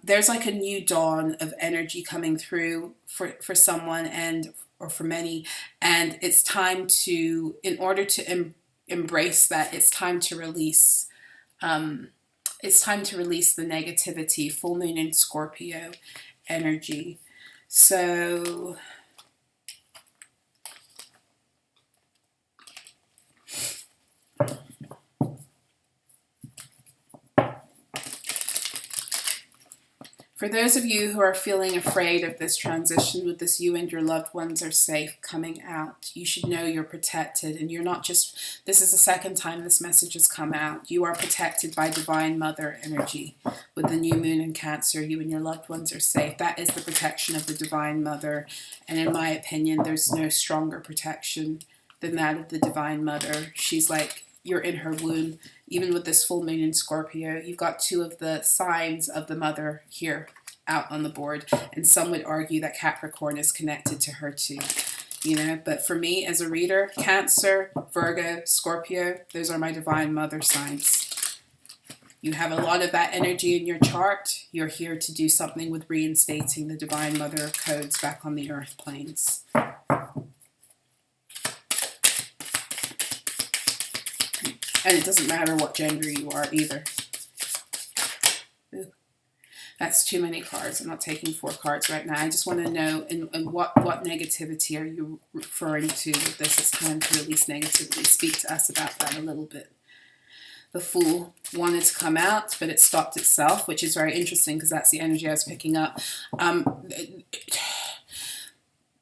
Speaker 1: there's like a new dawn of energy coming through for someone or for many, and it's time to, in order to embrace that, it's time to release. It's time to release the negativity. Full moon in Scorpio energy. So for those of you who are feeling afraid of this transition with this, you and your loved ones are safe coming out. You should know you're protected, and you're not just, this is the second time this message has come out. You are protected by Divine Mother energy. With the new moon in Cancer, you and your loved ones are safe. That is the protection of the Divine Mother. And in my opinion, there's no stronger protection than that of the Divine Mother. She's like, you're in her womb. Even with this full moon in Scorpio, you've got two of the signs of the mother here out on the board. And some would argue that Capricorn is connected to her too. You know, but for me as a reader, Cancer, Virgo, Scorpio, those are my Divine Mother signs. You have a lot of that energy in your chart. You're here to do something with reinstating the Divine Mother codes back on the earth planes. And it doesn't matter what gender you are either. Ooh, that's too many cards. I'm not taking 4 cards right now. I just want to know in what negativity are you referring to with this? It's time to release negativity. Speak to us about that a little bit. The Fool wanted to come out, but it stopped itself, which is very interesting because that's the energy I was picking up.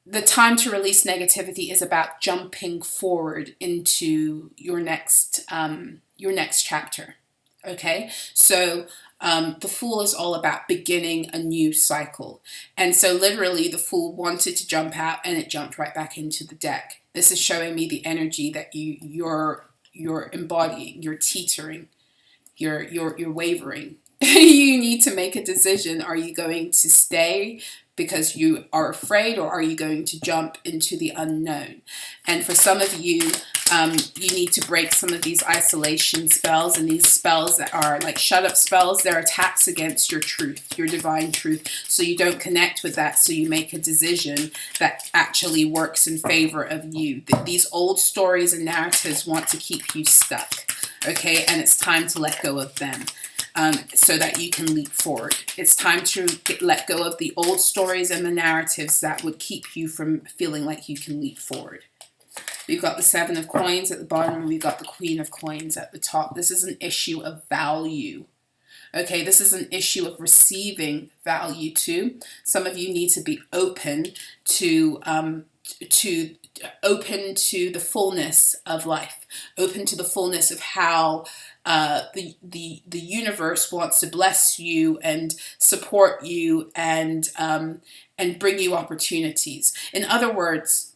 Speaker 1: The time to release negativity is about jumping forward into your next chapter. Okay, so the Fool is all about beginning a new cycle, and so literally the Fool wanted to jump out, and it jumped right back into the deck. This is showing me the energy that you're embodying. You're teetering. You're wavering. You need to make a decision. Are you going to stay because you are afraid, or are you going to jump into the unknown? And for some of you, you need to break some of these isolation spells, and these spells that are like shut up spells. They're attacks against your truth, your divine truth. So you don't connect with that. So you make a decision that actually works in favor of you. These old stories and narratives want to keep you stuck. Okay, and it's time to let go of them. So that you can leap forward. It's time to let go of the old stories and the narratives that would keep you from feeling like you can leap forward. We've got the 7 of Coins at the bottom, and we've got the Queen of Coins at the top. This is an issue of value. Okay, this is an issue of receiving value too. Some of you need to be open to the fullness of life, open to the fullness of how the universe wants to bless you and support you and bring you opportunities. In other words,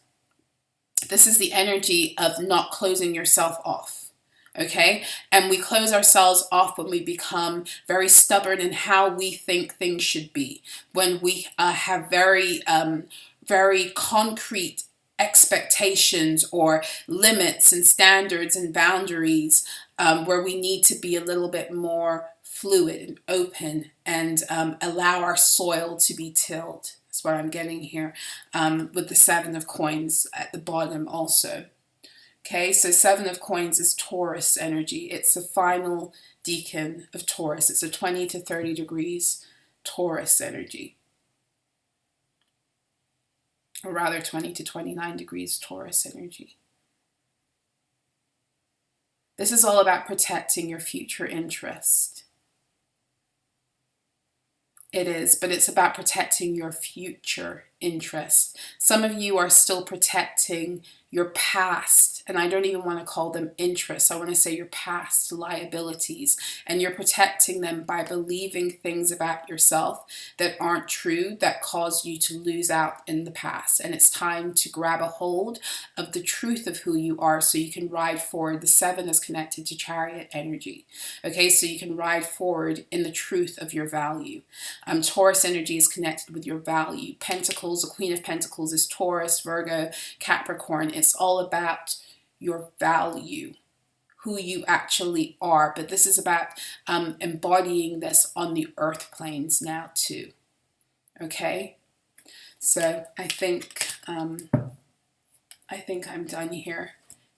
Speaker 1: this is the energy of not closing yourself off. Okay, and we close ourselves off when we become very stubborn in how we think things should be. When we have very concrete expectations or limits and standards and boundaries, where we need to be a little bit more fluid and open and allow our soil to be tilled. That's what I'm getting here with the 7 of Coins at the bottom also. Okay, so 7 of Coins is Taurus energy. It's the final decan of Taurus. It's a 20 to 30 degrees Taurus energy. Or rather 20 to 29 degrees Taurus energy. This is all about protecting your future interest. It is, but it's about protecting your future interest. Some of you are still protecting your past, and I don't even want to call them interests. I want to say your past liabilities, and you're protecting them by believing things about yourself that aren't true, that caused you to lose out in the past. And it's time to grab a hold of the truth of who you are so you can ride forward. The 7 is connected to chariot energy. Okay, so you can ride forward in the truth of your value. Taurus energy is connected with your value. Pentacles, the Queen of Pentacles is Taurus, Virgo, Capricorn. It's all about your value, who you actually are. But this is about embodying this on the earth planes now too. Okay, so I think I'm done here.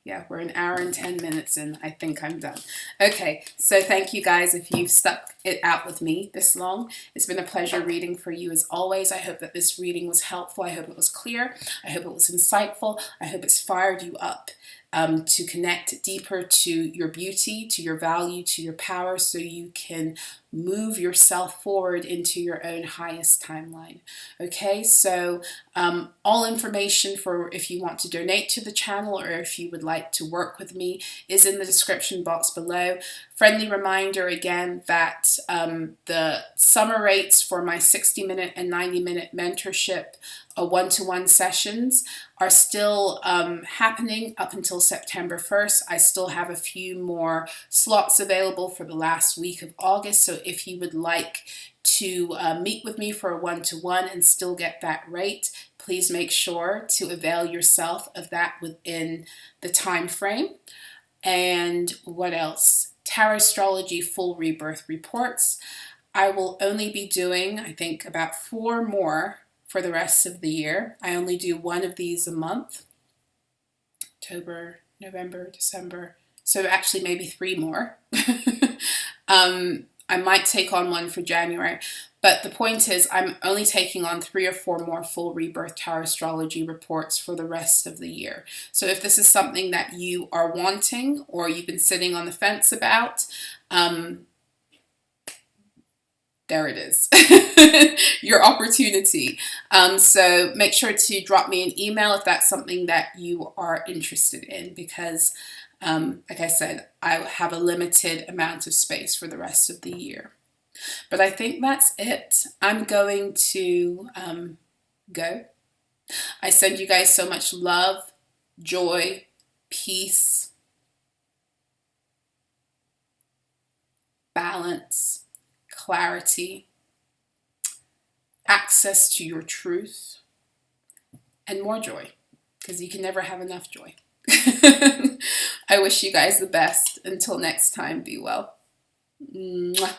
Speaker 1: Yeah, we're an hour and 10 minutes in. I think I'm done. Okay, so thank you guys if you've stuck it out with me this long. It's been a pleasure reading for you as always. I hope that this reading was helpful. I hope it was clear. I hope it was insightful. I hope it's fired you up to connect deeper to your beauty, to your value, to your power, so you can move yourself forward into your own highest timeline. Okay, so all information for if you want to donate to the channel or if you would like to work with me is in the description box below. Friendly reminder again that the summer rates for my 60-minute and 90-minute mentorship one-to-one sessions are still happening up until September 1st. I still have a few more slots available for the last week of August. So if you would like to meet with me for a one-to-one and still get that rate, please make sure to avail yourself of that within the time frame. And what else? Tarot astrology full rebirth reports. I will only be doing, I think, about 4 more for the rest of the year. I only do 1 of these a month. October, November, December. So actually maybe 3 more. I might take on 1 for January. But the point is I'm only taking on 3 or 4 more full rebirth tarot astrology reports for the rest of the year. So if this is something that you are wanting or you've been sitting on the fence about, there it is, your opportunity. So make sure to drop me an email if that's something that you are interested in, because like I said, I have a limited amount of space for the rest of the year. But I think that's it. I'm going to go. I send you guys so much love, joy, peace, balance, clarity, access to your truth, and more joy, because you can never have enough joy. I wish you guys the best. Until next time, be well. Mwah.